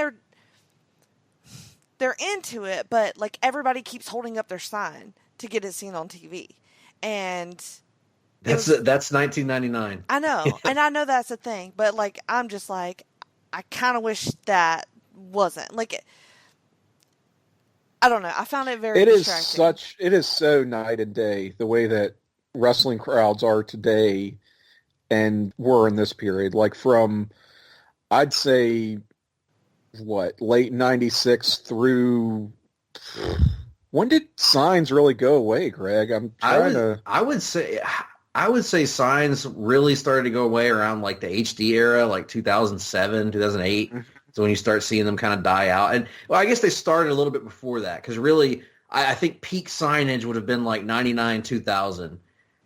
they're into it, but like everybody keeps holding up their sign to get it seen on TV. And that's 1999. I know. And I know that's a thing, but like, I'm just like, I kind of wish that wasn't like, I don't know. I found it very distracting. It is so night and day, the way that wrestling crowds are today and were in this period. Like from, I'd say, late 96 through, when did signs really go away, Greg? I would say signs really started to go away around like the HD era, like 2007, 2008. So when you start seeing them kind of die out. And well, I guess they started a little bit before that, because really I think peak signage would have been like 99, 2000.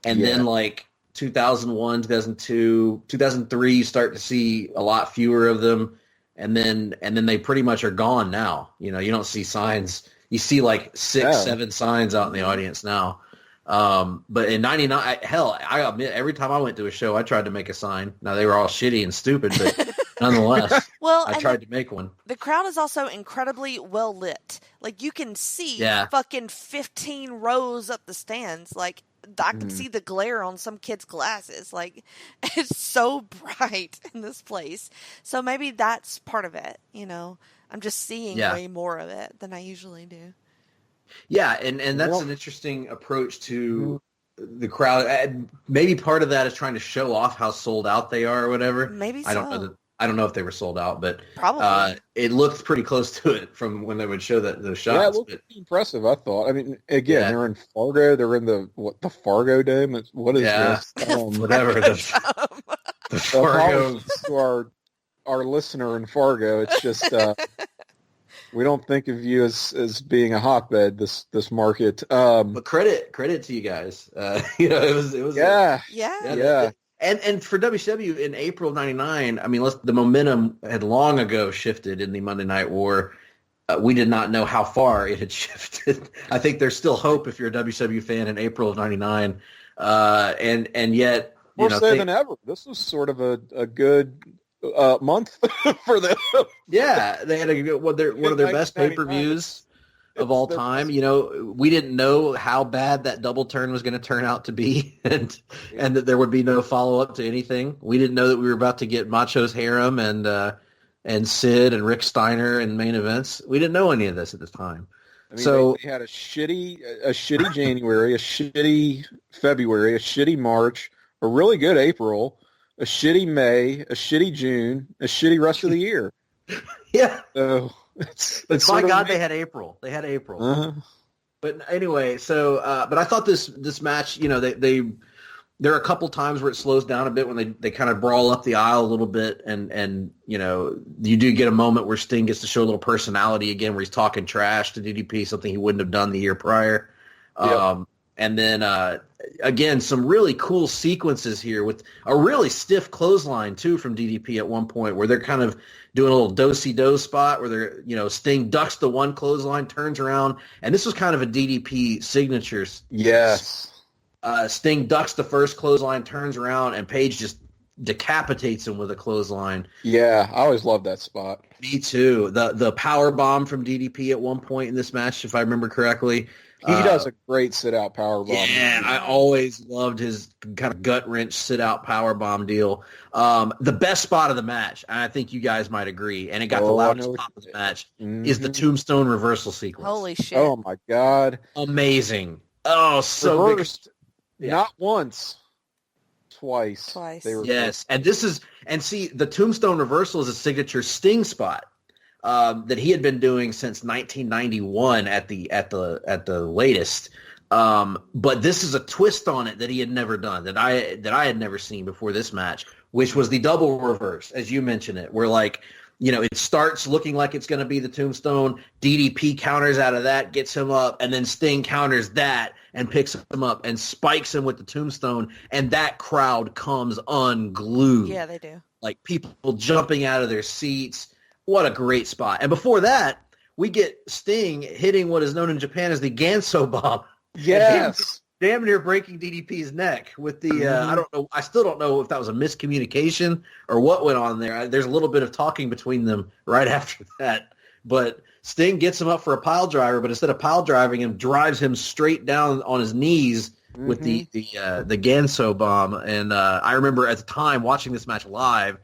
And then like 2001, 2002, 2003, you start to see a lot fewer of them. And then they pretty much are gone now. You know, you don't see signs. You see like 6-7 signs out in the audience now. But in 99, hell, I admit, every time I went to a show, I tried to make a sign. Now, they were all shitty and stupid, but nonetheless, I tried to make one. The crowd is also incredibly well lit. Like, you can see fucking 15 rows up the stands. Like, I can see the glare on some kids' glasses. Like, it's so bright in this place. So maybe that's part of it, you know? I'm just seeing way more of it than I usually do. Yeah, and that's an interesting approach to the crowd. Maybe part of that is trying to show off how sold out they are or whatever. Maybe so. I don't know if they were sold out, but probably it looked pretty close to it from when they would show those shots. Yeah, it looked pretty impressive, I thought. I mean, again, they're in Fargo. They're in the Fargo Dome. What is this? Whatever the Fargo. To our listener in Fargo, it's just we don't think of you as being a hotbed this market. But credit to you guys. You know, it was yeah. And for WCW in April of '99, I mean, the momentum had long ago shifted in the Monday Night War. We did not know how far it had shifted. I think there's still hope if you're a WCW fan in April of '99, and yet More so than ever. This was sort of a good month for them. Yeah, they had one of their best pay-per-views of all time. You know, we didn't know how bad that double turn was going to turn out to be, and that there would be no follow-up to anything. We didn't know that we were about to get Macho's Harem and Sid and Rick Steiner in main events. We didn't know any of this at the time. I mean, they had a shitty January, a shitty February, a shitty March, a really good April, a shitty May, a shitty June, a shitty rest of the year. Yeah. So but by God, they had April. They had April. Uh-huh. But anyway, so but I thought this match, you know, there are a couple times where it slows down a bit when they kind of brawl up the aisle a little bit, and you know, you do get a moment where Sting gets to show a little personality again, where he's talking trash to DDP, something he wouldn't have done the year prior. Yep. And then again, some really cool sequences here with a really stiff clothesline too from DDP at one point, where they're kind of doing a little do-si-do spot where they're, you know, Sting ducks the one clothesline, turns around, and this was kind of a DDP signature. Yes. Sting ducks the first clothesline, turns around, and Page just decapitates him with a clothesline. Yeah, I always loved that spot. Me too. The power bomb from DDP at one point in this match, if I remember correctly. He does a great sit-out power bomb. Yeah, I always loved his kind of gut-wrench sit-out power bomb deal. The best spot of the match, and I think you guys might agree, and it got the loudest pop of the match, is the tombstone reversal sequence. Holy shit. Oh, my God. Amazing. Oh, so reversed. Not once. Twice. They were yes, and see, the tombstone reversal is a signature Sting spot that he had been doing since 1991 at the latest. But this is a twist on it that he had never done, that I had never seen before this match, which was the double reverse, as you mentioned it, where, like, you know, it starts looking like it's going to be the tombstone. DDP counters out of that, gets him up, and then Sting counters that and picks him up and spikes him with the tombstone, and that crowd comes unglued. Yeah, they do. Like, people jumping out of their seats. What a great spot. And before that, we get Sting hitting what is known in Japan as the Ganso bomb. Yes. Damn near breaking DDP's neck with the, I don't know, I still don't know if that was a miscommunication or what went on there. There's a little bit of talking between them right after that. But Sting gets him up for a pile driver, but instead of pile driving him, drives him straight down on his knees with the Ganso bomb. And I remember at the time watching this match live,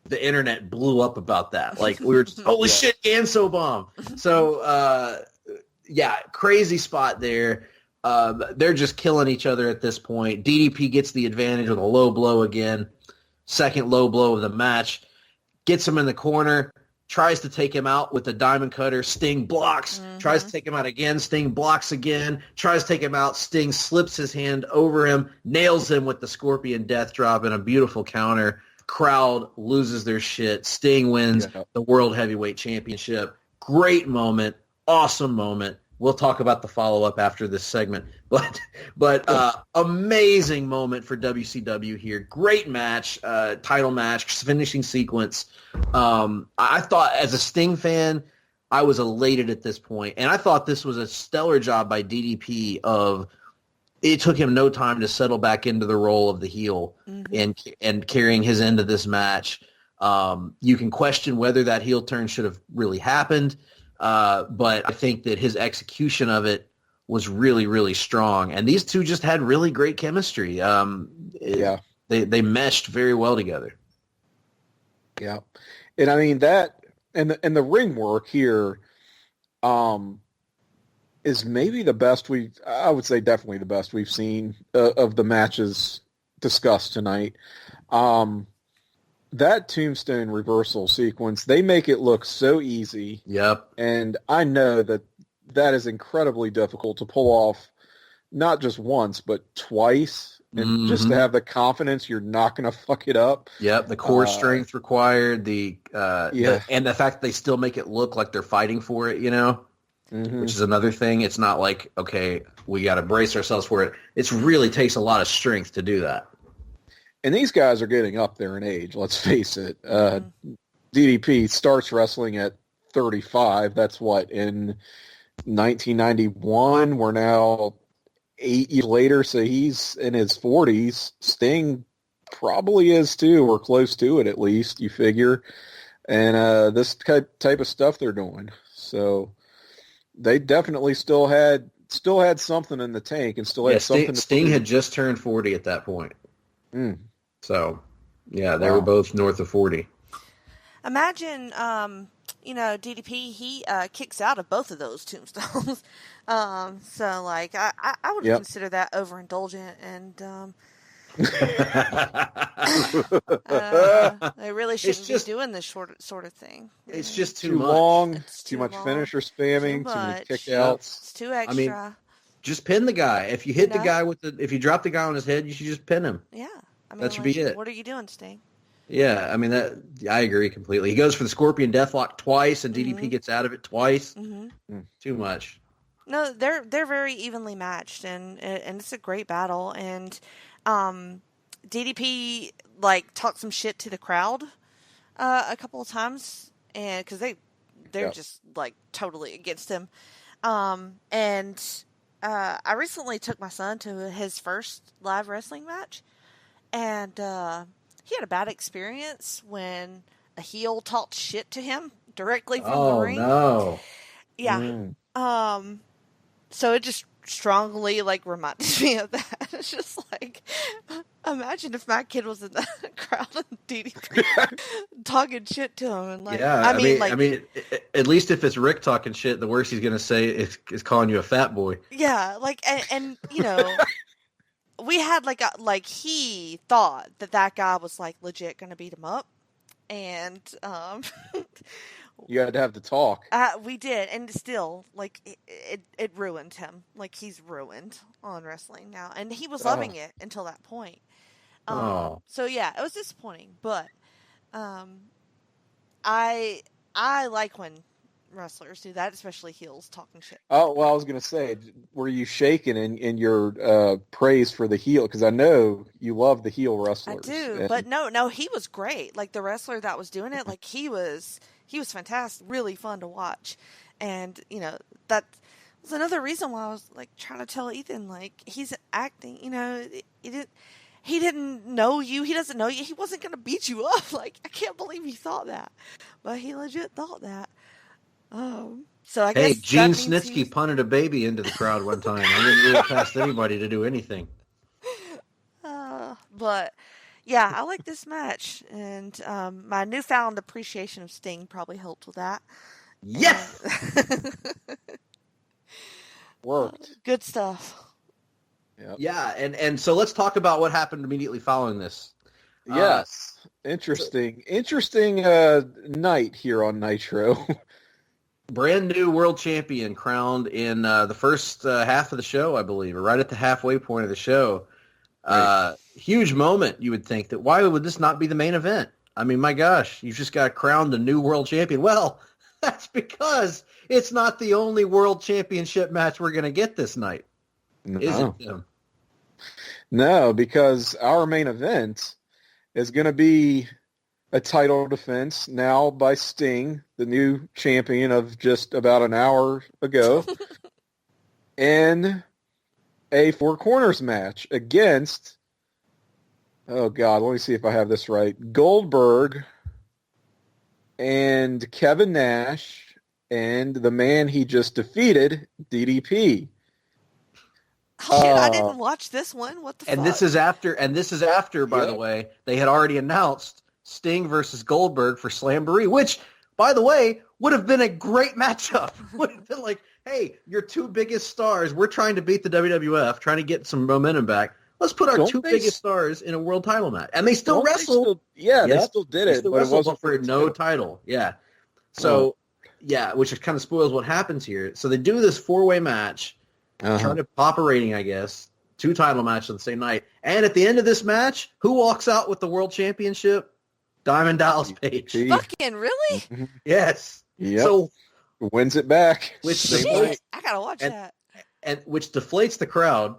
the internet blew up about that. Like, we were just, holy shit, Ganso bomb. So, crazy spot there. They're just killing each other at this point. DDP gets the advantage with a low blow again. Second low blow of the match. Gets him in the corner. Tries to take him out with the diamond cutter. Sting blocks. Tries to take him out again. Sting blocks again. Tries to take him out. Sting slips his hand over him. Nails him with the Scorpion Death Drop and a beautiful counter. Crowd loses their shit. Sting wins the World Heavyweight Championship. Great moment. Awesome moment. We'll talk about the follow-up after this segment. But amazing moment for WCW here. Great match, title match, finishing sequence. I thought, as a Sting fan, I was elated at this point. And I thought this was a stellar job by DDP of, it took him no time to settle back into the role of the heel and carrying his end of this match. You can question whether that heel turn should have really happened. But I think that his execution of it was really, really strong. And these two just had really great chemistry. They meshed very well together. Yeah. And I mean, that, and the ring work here, is maybe the best I would say definitely the best we've seen of the matches discussed tonight. That tombstone reversal sequence, they make it look so easy. Yep. And I know that is incredibly difficult to pull off, not just once, but twice. And just to have the confidence you're not going to fuck it up. Yep, the core strength required, and the fact that they still make it look like they're fighting for it, you know, which is another thing. It's not like, okay, we got to brace ourselves for it. It really takes a lot of strength to do that. And these guys are getting up there in age, let's face it. DDP starts wrestling at 35. That's what, in 1991? We're now 8 years later, so he's in his 40s. Sting probably is too, or close to it at least, you figure. And this type of stuff they're doing. So they definitely still had something in the tank and still had something. Sting had just turned 40 at that point. Mm. So, yeah, they were both north of 40. Imagine, DDP, he kicks out of both of those tombstones. So, like, I would consider that overindulgent, and they really shouldn't be doing this sort of thing. It's just too long. It's too much finisher spamming, too many kickouts. It's too extra. I mean, just pin the guy. If you hit the guy if you drop the guy on his head, you should just pin him. Yeah. I mean, that should be it. What are you doing, Sting? Yeah, I mean, I agree completely. He goes for the Scorpion Deathlock twice, and DDP gets out of it twice. Mm-hmm. Too much. No, they're very evenly matched, and it's a great battle. And DDP talked some shit to the crowd a couple of times, and because they're just totally against him. And I recently took my son to his first live wrestling match, and he had a bad experience when a heel talked shit to him directly from the ring. Oh, no. Yeah. So it just strongly reminded me of that. It's just imagine if my kid was in the crowd and DDP talking shit to him, and I mean, at least if it's Rick talking shit, the worst he's gonna say is calling you a fat boy. Yeah, and we had he thought that guy was legit gonna beat him up, and you had to have the talk. We did, and still, it ruined him. He's ruined on wrestling now, and he was loving it until that point. So yeah, it was disappointing, but I like when wrestlers do that, especially heels talking shit. Oh, well, I was going to say, were you shaken in your praise for the heel? Because I know you love the heel wrestlers. I do, but no, he was great. The wrestler that was doing it, he was fantastic, really fun to watch. And, that was another reason why I was, trying to tell Ethan, he's acting, he didn't know you. He doesn't know you. He wasn't going to beat you up. I can't believe he thought that. But he legit thought that. So I guess Gene Snitsky punted a baby into the crowd one time. I didn't really past anybody to do anything. But yeah, I like this match, and my newfound appreciation of Sting probably helped with that. Yes, worked. Good stuff. Yep. Yeah, and so let's talk about what happened immediately following this. Yes, interesting night here on Nitro. Brand new world champion crowned in the first half of the show, I believe, or right at the halfway point of the show. Right. Huge moment, you would think. That why would this not be the main event? I mean, my gosh, you just got crowned a new world champion. Well, that's because it's not the only world championship match we're going to get this night. No. Is it, Tim? No, because our main event is going to be a title defense now by Sting, the new champion of just about an hour ago, in a Four Corners match against, oh God, let me see if I have this right, Goldberg and Kevin Nash and the man he just defeated, DDP. Oh, shit, I didn't watch this one. What the fuck? This is after, by the way, they had already announced Sting versus Goldberg for Slamboree, which, by the way, would have been a great matchup. Would have been hey, your two biggest stars, we're trying to beat the WWF, trying to get some momentum back. Let's put our two biggest stars in a world title match. And they still wrestled. They still did it, but it wasn't for no title. Yeah. So, which kind of spoils what happens here. So they do this four-way match, trying to pop a rating, I guess. Two title matches on the same night. And at the end of this match, who walks out with the world championship? Diamond Dallas Page. Fucking really? Yes. Yep. So wins it back. Shit, I gotta watch that. And which deflates the crowd,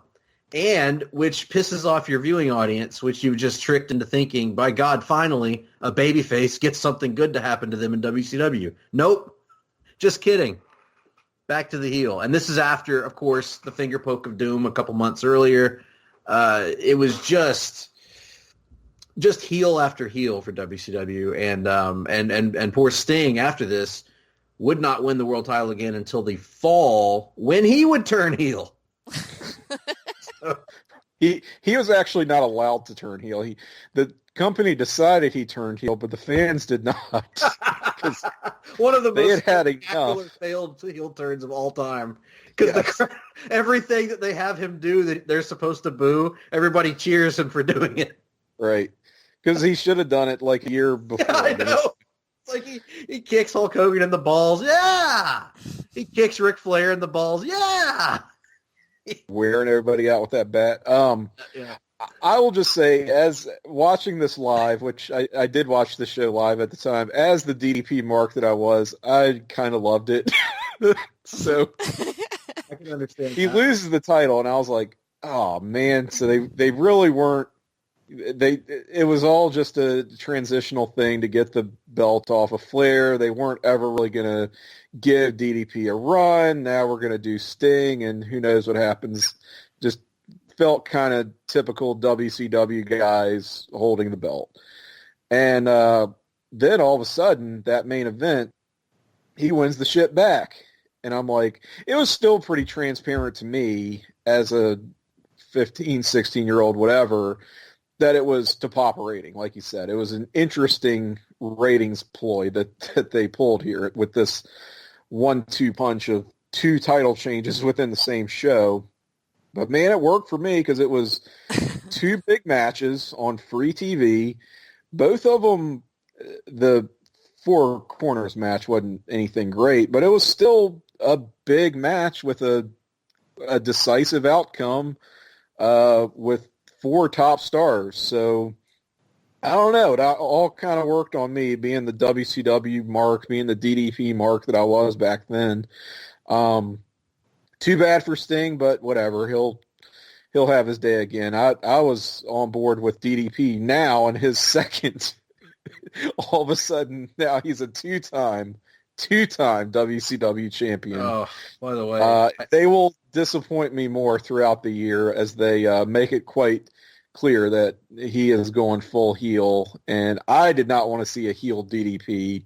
and which pisses off your viewing audience, which you just tricked into thinking, by God, finally a babyface gets something good to happen to them in WCW. Nope. Just kidding. back to the heel. And this is after, of course, the finger poke of doom a couple months earlier. It was just heel after heel for WCW, and poor Sting after this would not win the world title again until the fall when he would turn heel. He was actually not allowed to turn heel. The company decided he turned heel, but the fans did not. One of the most had enough failed heel turns of all time. Because everything that they have him do that they're supposed to boo, everybody cheers him for doing it. Right. Because he should have done it like a year before. Yeah, I know. It's like he kicks Hulk Hogan in the balls. Yeah. He kicks Ric Flair in the balls. Yeah. Wearing everybody out with that bat. Yeah. I will just say, as watching this live, which I did watch the show live at the time, as the DDP mark that I was, I kind of loved it. So I can understand. He loses the title, and I was like, oh, man. So they really weren't. It was all just a transitional thing to get the belt off of Flair. They weren't ever really going to give DDP a run. Now we're going to do Sting, and who knows what happens. Just felt kind of typical WCW guys holding the belt. And then all of a sudden, that main event, he wins the shit back. And I'm like, it was still pretty transparent to me as a 15, 16-year-old, whatever, that it was to pop a rating, like you said. It was an interesting ratings ploy that they pulled here with this 1-2 punch of 2 title changes within the same show. But, man, it worked for me because it was 2 big matches on free TV. Both of them, the Four Corners match wasn't anything great, but it was still a big match with a decisive outcome with 4 top stars. So I don't know. It all kind of worked on me, being the WCW mark, being the DDP mark that I was back then. Too bad for Sting, but whatever. He'll have his day again. I was on board with DDP now in his second. All of a sudden, now he's a two-time WCW champion. Oh, by the way. They will disappoint me more throughout the year as they make it quite clear that he is going full heel, and I did not want to see a heel DDP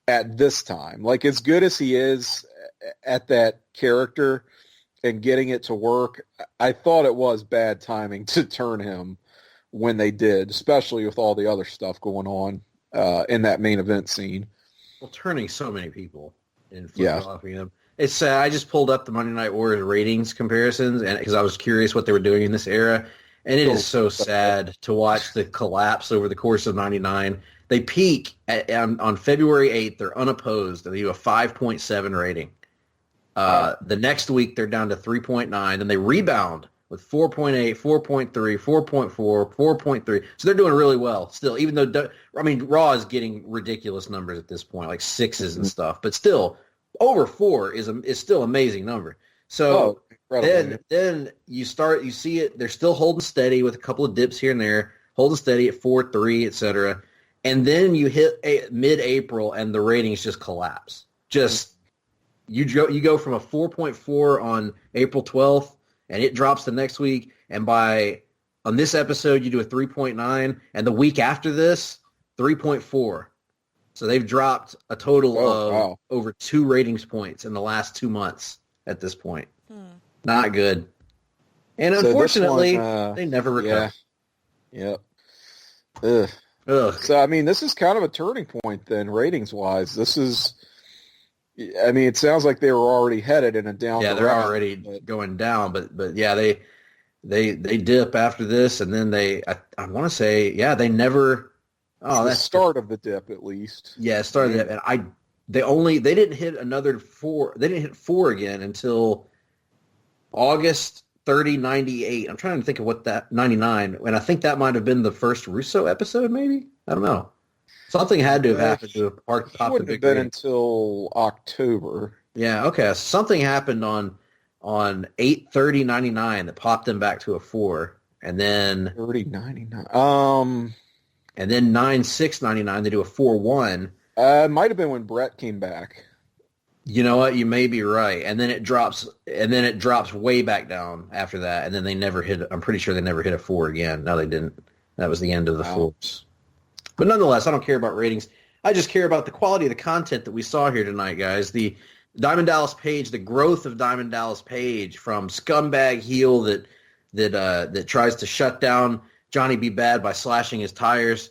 at this time. Like, as good as he is at that character and getting it to work, I thought it was bad timing to turn him when they did, especially with all the other stuff going on in that main event scene. Well, turning so many people and flip-flopping them. It's I just pulled up the Monday Night Wars ratings comparisons, and because I was curious what they were doing in this era, and it is so sad to watch the collapse over the course of '99. They peak on February 8th. They're unopposed, and they do a 5.7 rating. The next week, they're down to 3.9. Then they rebound with 4.8, 4.3, 4.4, 4.3. So they're doing really well still, even though, Raw is getting ridiculous numbers at this point, like 6s and stuff. But still, over 4 is still an amazing number. So then you see it, they're still holding steady with a couple of dips here and there, holding steady at 4, 3, etc. And then you hit mid-April and the ratings just collapse. You go from a 4.4 on April 12th, and it drops the next week. And on this episode, you do a 3.9, and the week after this, 3.4. So they've dropped a total of over 2 ratings points in the last 2 months at this point. Not good. And unfortunately, they never recover. Yeah. Ugh. So, this is kind of a turning point then, ratings-wise. It sounds like they were already headed in a down direction. Yeah, they're already going down, but yeah, they dip after this, and then I want to say, they never. Oh, that's the start of the dip, at least. Yeah, start of the dip, and they didn't hit another 4. They didn't hit 4 again until August 30, 98. I'm trying to think of what that 99, and I think that might have been the first Russo episode, maybe. I don't know. Something had to have happened to pop the wouldn't have been until October. Yeah, okay. Something happened on 8/30/99 that popped them back to a 4, and then 30/99. And then 9/6/99 they do a 4-1. It might have been when Brett came back. You know what? You may be right. And then it drops way back down after that. And then they never hit. I'm pretty sure they never hit a 4 again. No, they didn't. That was the end of the 4s. But nonetheless, I don't care about ratings. I just care about the quality of the content that we saw here tonight, guys. The Diamond Dallas Page, the growth of Diamond Dallas Page from scumbag heel that tries to shut down Johnny B. Bad by slashing his tires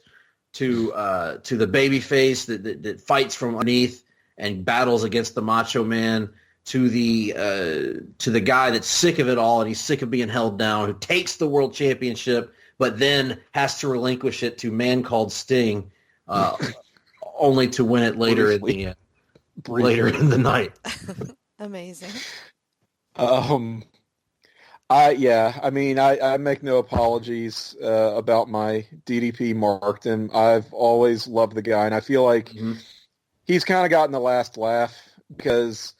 to the babyface that fights from underneath and battles against the Macho Man, to the guy that's sick of it all and he's sick of being held down, who takes the world championship but then has to relinquish it to man called Sting, only to win it later in the night. Amazing. I make no apologies about my DDP markdom. I've always loved the guy, and I feel like he's kind of gotten the last laugh because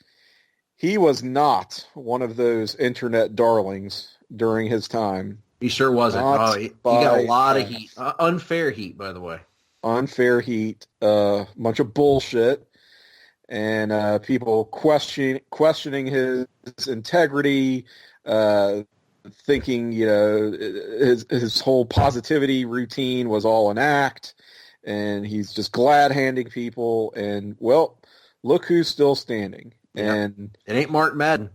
he was not one of those internet darlings during his time. He sure wasn't. He got a lot of heat. Unfair heat, by the way. Unfair heat. Bunch of bullshit. And people questioning his integrity, thinking, his whole positivity routine was all an act. And he's just glad-handing people. And, well, look who's still standing. Yeah. And it ain't Mark Madden.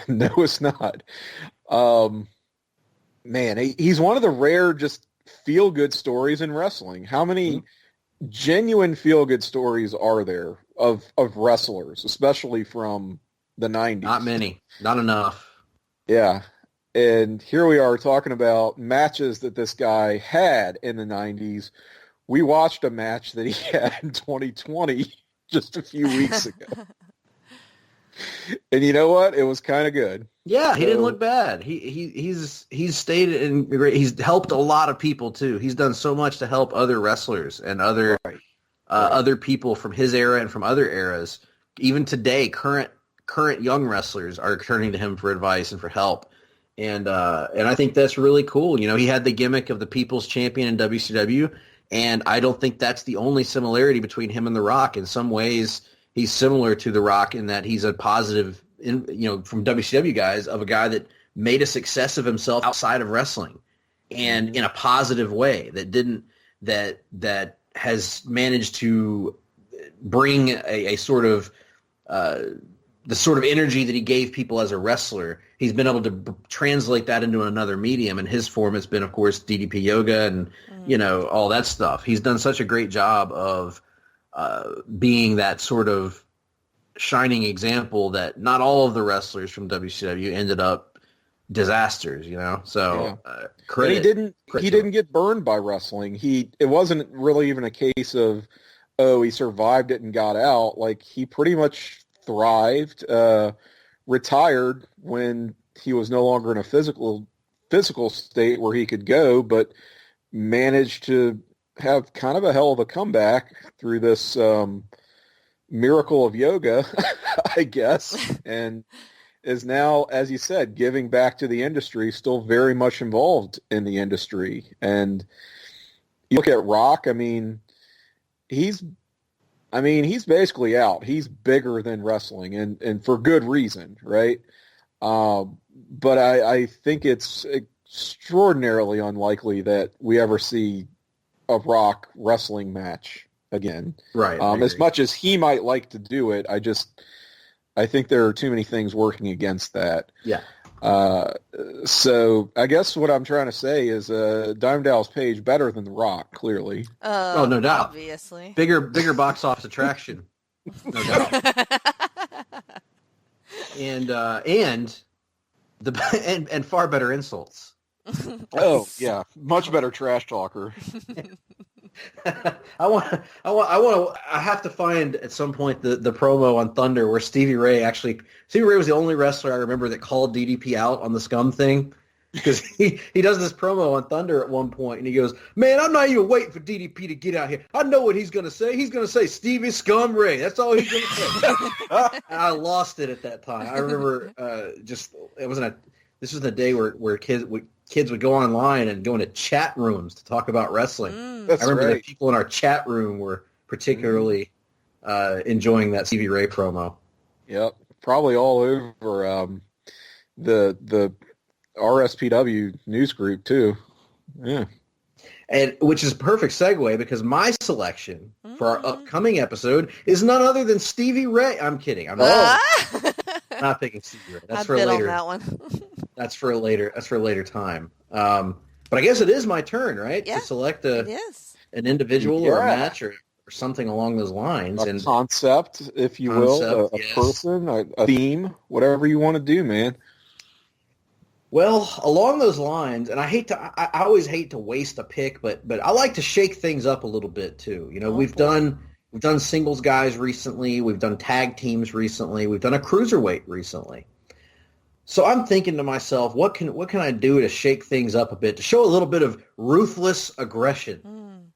No, it's not. Man, he's one of the rare just feel-good stories in wrestling. How many genuine feel-good stories are there of wrestlers, especially from the 90s? Not many. Not enough. Yeah. And here we are talking about matches that this guy had in the 90s. We watched a match that he had in 2020 just a few weeks ago. And you know what? It was kind of good. Yeah, he didn't look bad. He's stayed in great. He's helped a lot of people too. He's done so much to help other wrestlers and other people from his era and from other eras. Even today, current young wrestlers are turning to him for advice and for help. And I think that's really cool. He had the gimmick of the People's Champion in WCW, and I don't think that's the only similarity between him and The Rock. In some ways, he's similar to The Rock in that he's a positive, from WCW guys, of a guy that made a success of himself outside of wrestling, and in a positive way that has managed to bring a sort of the sort of energy that he gave people as a wrestler. He's been able to translate that into another medium, and his form has been, of course, DDP yoga and all that stuff. He's done such a great job of being that sort of shining example that not all of the wrestlers from WCW ended up disasters, So credit. He didn't get burned by wrestling. It wasn't really even a case of, he survived it and got out. Like, he pretty much thrived, retired when he was no longer in a physical state where he could go, but managed to have kind of a hell of a comeback through this miracle of yoga, I guess, and is now, as you said, giving back to the industry, still very much involved in the industry. And you look at Rock, he's basically out. He's bigger than wrestling, and for good reason, right? But I think it's extraordinarily unlikely that we ever see a Rock wrestling match again. Right. As much as he might like to do it, I think there are too many things working against that. Yeah. So I guess what I'm trying to say is Diamond Dallas Page better than The Rock, clearly. Oh, no doubt. Obviously. Bigger box office attraction. No doubt. and far better insults. Oh, yeah. Much better trash talker. I have to find at some point the promo on Thunder where Stevie Ray was the only wrestler I remember that called DDP out on the scum thing, because he does this promo on Thunder at one point and he goes, "Man, I'm not even waiting for DDP to get out here. I know what he's gonna say. He's gonna say Stevie Scum Ray. That's all he's gonna say." And I lost it at that time. I remember this was the day where kids would go online and go into chat rooms to talk about wrestling. That's I remember right. the people in our chat room were particularly enjoying that Stevie Ray promo. Yep, probably all over the RSPW news group too. Yeah. And which is a perfect segue because my selection for our upcoming episode is none other than Stevie Ray. I'm kidding. I'm not picking Stevie Ray. That's for later. On that one. That's for a later time. But I guess it is my turn, right? Yeah, to select an individual or a match or something along those lines. A concept, if you will, a person, a theme, whatever you want to do, man. Well, along those lines, and I always hate to waste a pick, but I like to shake things up a little bit too. You know, we've done singles guys recently, we've done tag teams recently, we've done a cruiserweight recently. So I'm thinking to myself, what can I do to shake things up a bit, to show a little bit of ruthless aggression?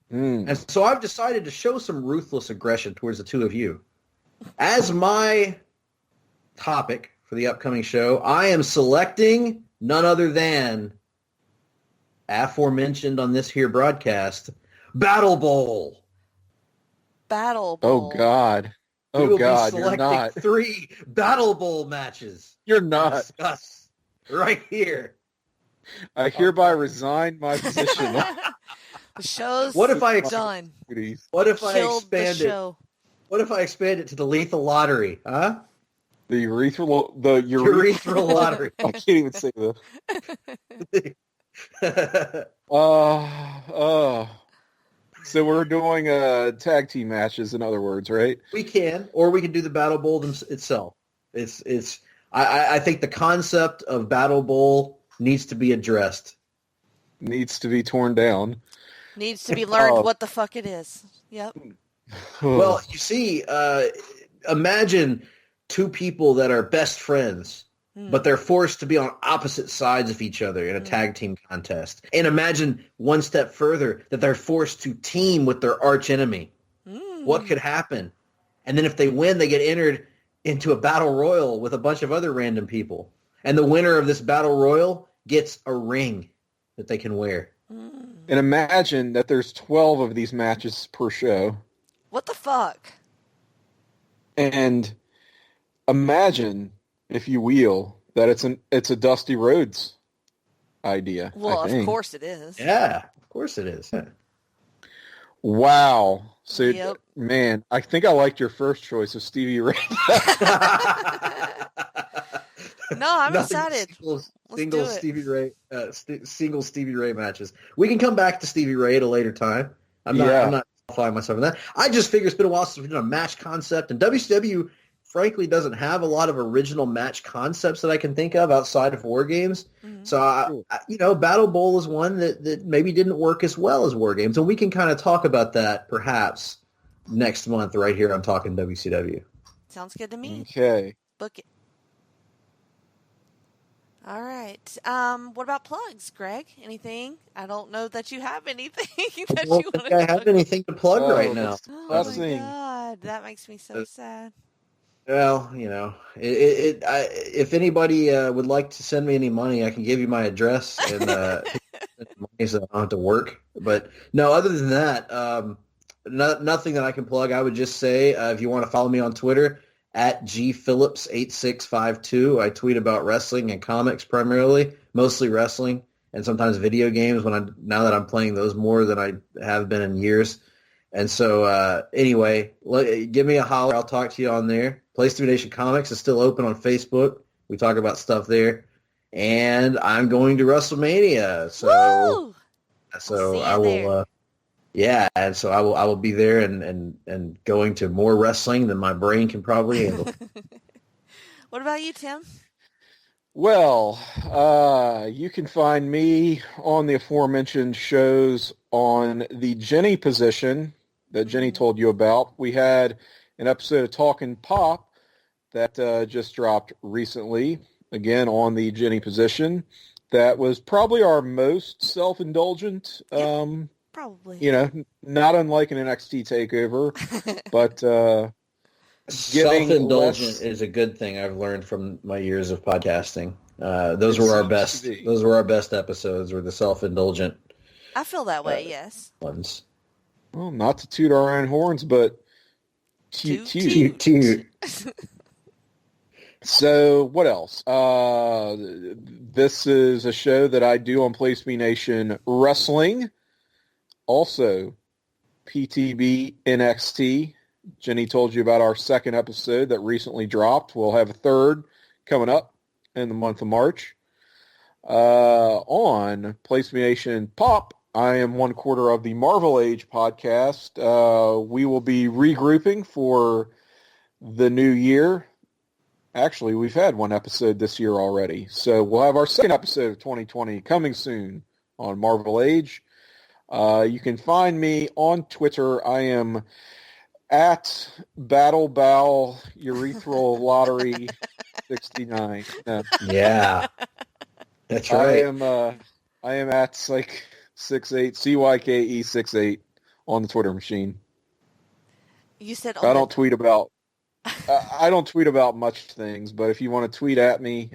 And so I've decided to show some ruthless aggression towards the two of you. As my topic for the upcoming show, I am selecting none other than, aforementioned on this here broadcast, Battle Bowl. Battle Bowl. Oh, God. Oh, God, you're not. 3 Battle Bowl matches. You're not. Discuss right here. I hereby resign my position. The show's done. What if I expand it? What if I expand it to the lethal lottery? Huh? The urethral lottery. I can't even say that. So we're doing tag team matches, in other words, right? We can, or we can do the Battle Bowl itself. I think the concept of Battle Bowl needs to be addressed. Needs to be torn down. Needs to be learned what the fuck it is. Yep. Well, you see, imagine two people that are best friends, but they're forced to be on opposite sides of each other in a tag team contest. And imagine one step further that they're forced to team with their arch enemy. What could happen? And then if they win, they get entered into a battle royal with a bunch of other random people. And the winner of this battle royal gets a ring that they can wear. And imagine that there's 12 of these matches per show. What the fuck? And imagine, if you will, that it's a Dusty Rhodes idea. Well, of course it is. Yeah, of course it is. Yeah. Wow. So, man, I think I liked your first choice of Stevie Ray. No, I'm excited. Single Stevie Ray matches. We can come back to Stevie Ray at a later time. I'm not qualifying myself in that. I just figure it's been a while since we've done a match concept, and WCW frankly doesn't have a lot of original match concepts that I can think of outside of War Games. So, Battle Bowl is one that maybe didn't work as well as War Games, and we can kind of talk about that perhaps next month right here on Talk'n WCW. Sounds good to me. Okay. Book it. All right. What about plugs, Greg? Anything? I don't know that you have anything that you want to plug. I have anything to plug right now. Oh my God, that makes me so sad. Well, if anybody would like to send me any money, I can give you my address and money so I don't have to work. But no, other than that, nothing that I can plug. I would just say if you want to follow me on Twitter, at gphillips8652. I tweet about wrestling and comics primarily, mostly wrestling, and sometimes video games now that I'm playing those more than I have been in years. And so anyway, give me a holler. I'll talk to you on there. Place to Be Nation Comics is still open on Facebook. We talk about stuff there. And I'm going to WrestleMania. So I will and so I will be there and going to more wrestling than my brain can probably handle. What about you, Tim? Well, you can find me on the aforementioned shows on the Jenny position that Jenny told you about. We had an episode of Talk'n Pop that just dropped recently, again on the Jenny position. That was probably our most self-indulgent probably. Not unlike an NXT takeover, but self-indulgent is a good thing I've learned from my years of podcasting. Those were our best episodes, were the self-indulgent. I feel that way, yes. Ones. Well, not to toot our own horns, but Toot, Toot, toot. So what else? This is a show that I do on Place to Be Nation Wrestling. Also, PTB NXT. Jenny told you about our second episode that recently dropped. We'll have a third coming up in the month of March. On Place to Be Nation Pop, I am one quarter of the Marvel Age podcast. We will be regrouping for the new year. Actually, we've had one episode this year already. So we'll have our second episode of 2020 coming soon on Marvel Age. You can find me on Twitter. I am at Battle Bowel Urethral Lottery 69. No. Yeah. That's right. I am at Psych 68 CYKE 68 on the Twitter machine. You said I don't tweet about much things, but if you want to tweet at me,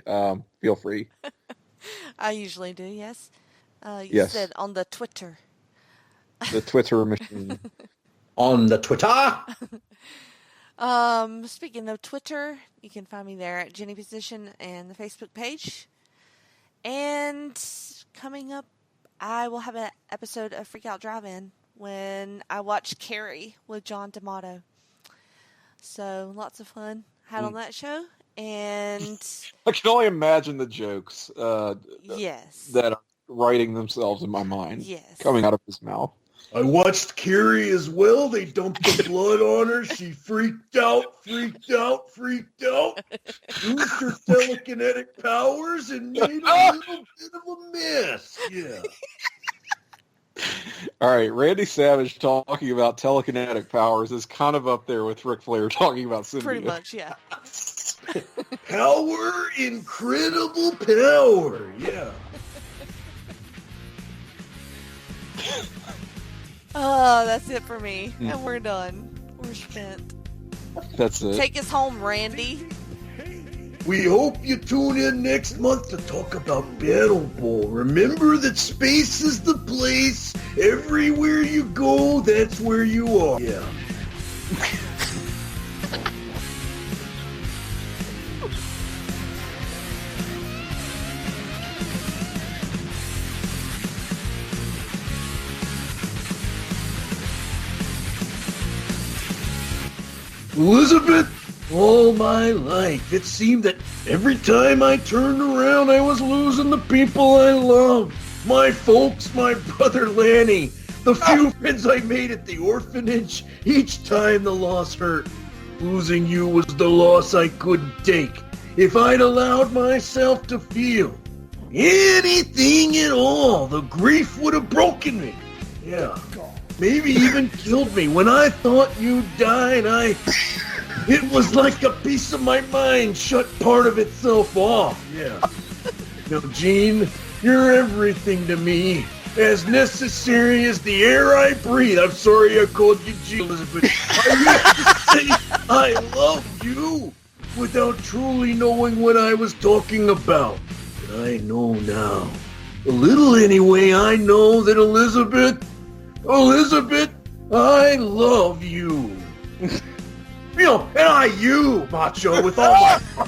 feel free. I usually do, yes. You Yes. said on the Twitter. The Twitter machine. On the Twitter. Speaking of Twitter, you can find me there at Jenny Position and the Facebook page. And coming up, I will have an episode of Freak Out Drive-In when I watch Carrie with John D'Amato. So lots of fun had on that show. And I can only imagine the jokes yes. that are writing themselves in my mind. Yes. Coming out of his mouth. I watched Carrie as well. They dumped the blood on her. She freaked out. Used her telekinetic powers and made a little bit of a mess. Yeah. All right, Randy Savage talking about telekinetic powers is kind of up there with Ric Flair talking about symbiote. Pretty much, yeah. Power, incredible power. Yeah. Oh, that's it for me. And we're done. We're spent. That's it. Take us home, Randy. We hope you tune in next month to talk about Battle Bowl. Remember that space is the place. Everywhere you go, that's where you are. Yeah. Elizabeth, all my life, it seemed that every time I turned around, I was losing the people I loved. My folks, my brother Lanny, the few friends I made at the orphanage. Each time the loss hurt. Losing you was the loss I couldn't take. If I'd allowed myself to feel anything at all, the grief would have broken me. Yeah. Maybe even killed me. When I thought you died, it was like a piece of my mind shut part of itself off. Yeah. Now, Gene, you're everything to me. As necessary as the air I breathe. I'm sorry I called you Gene, Elizabeth. I used to say I love you without truly knowing what I was talking about. But I know now. A little anyway, I know that Elizabeth, I love you. And you, Macho, with all my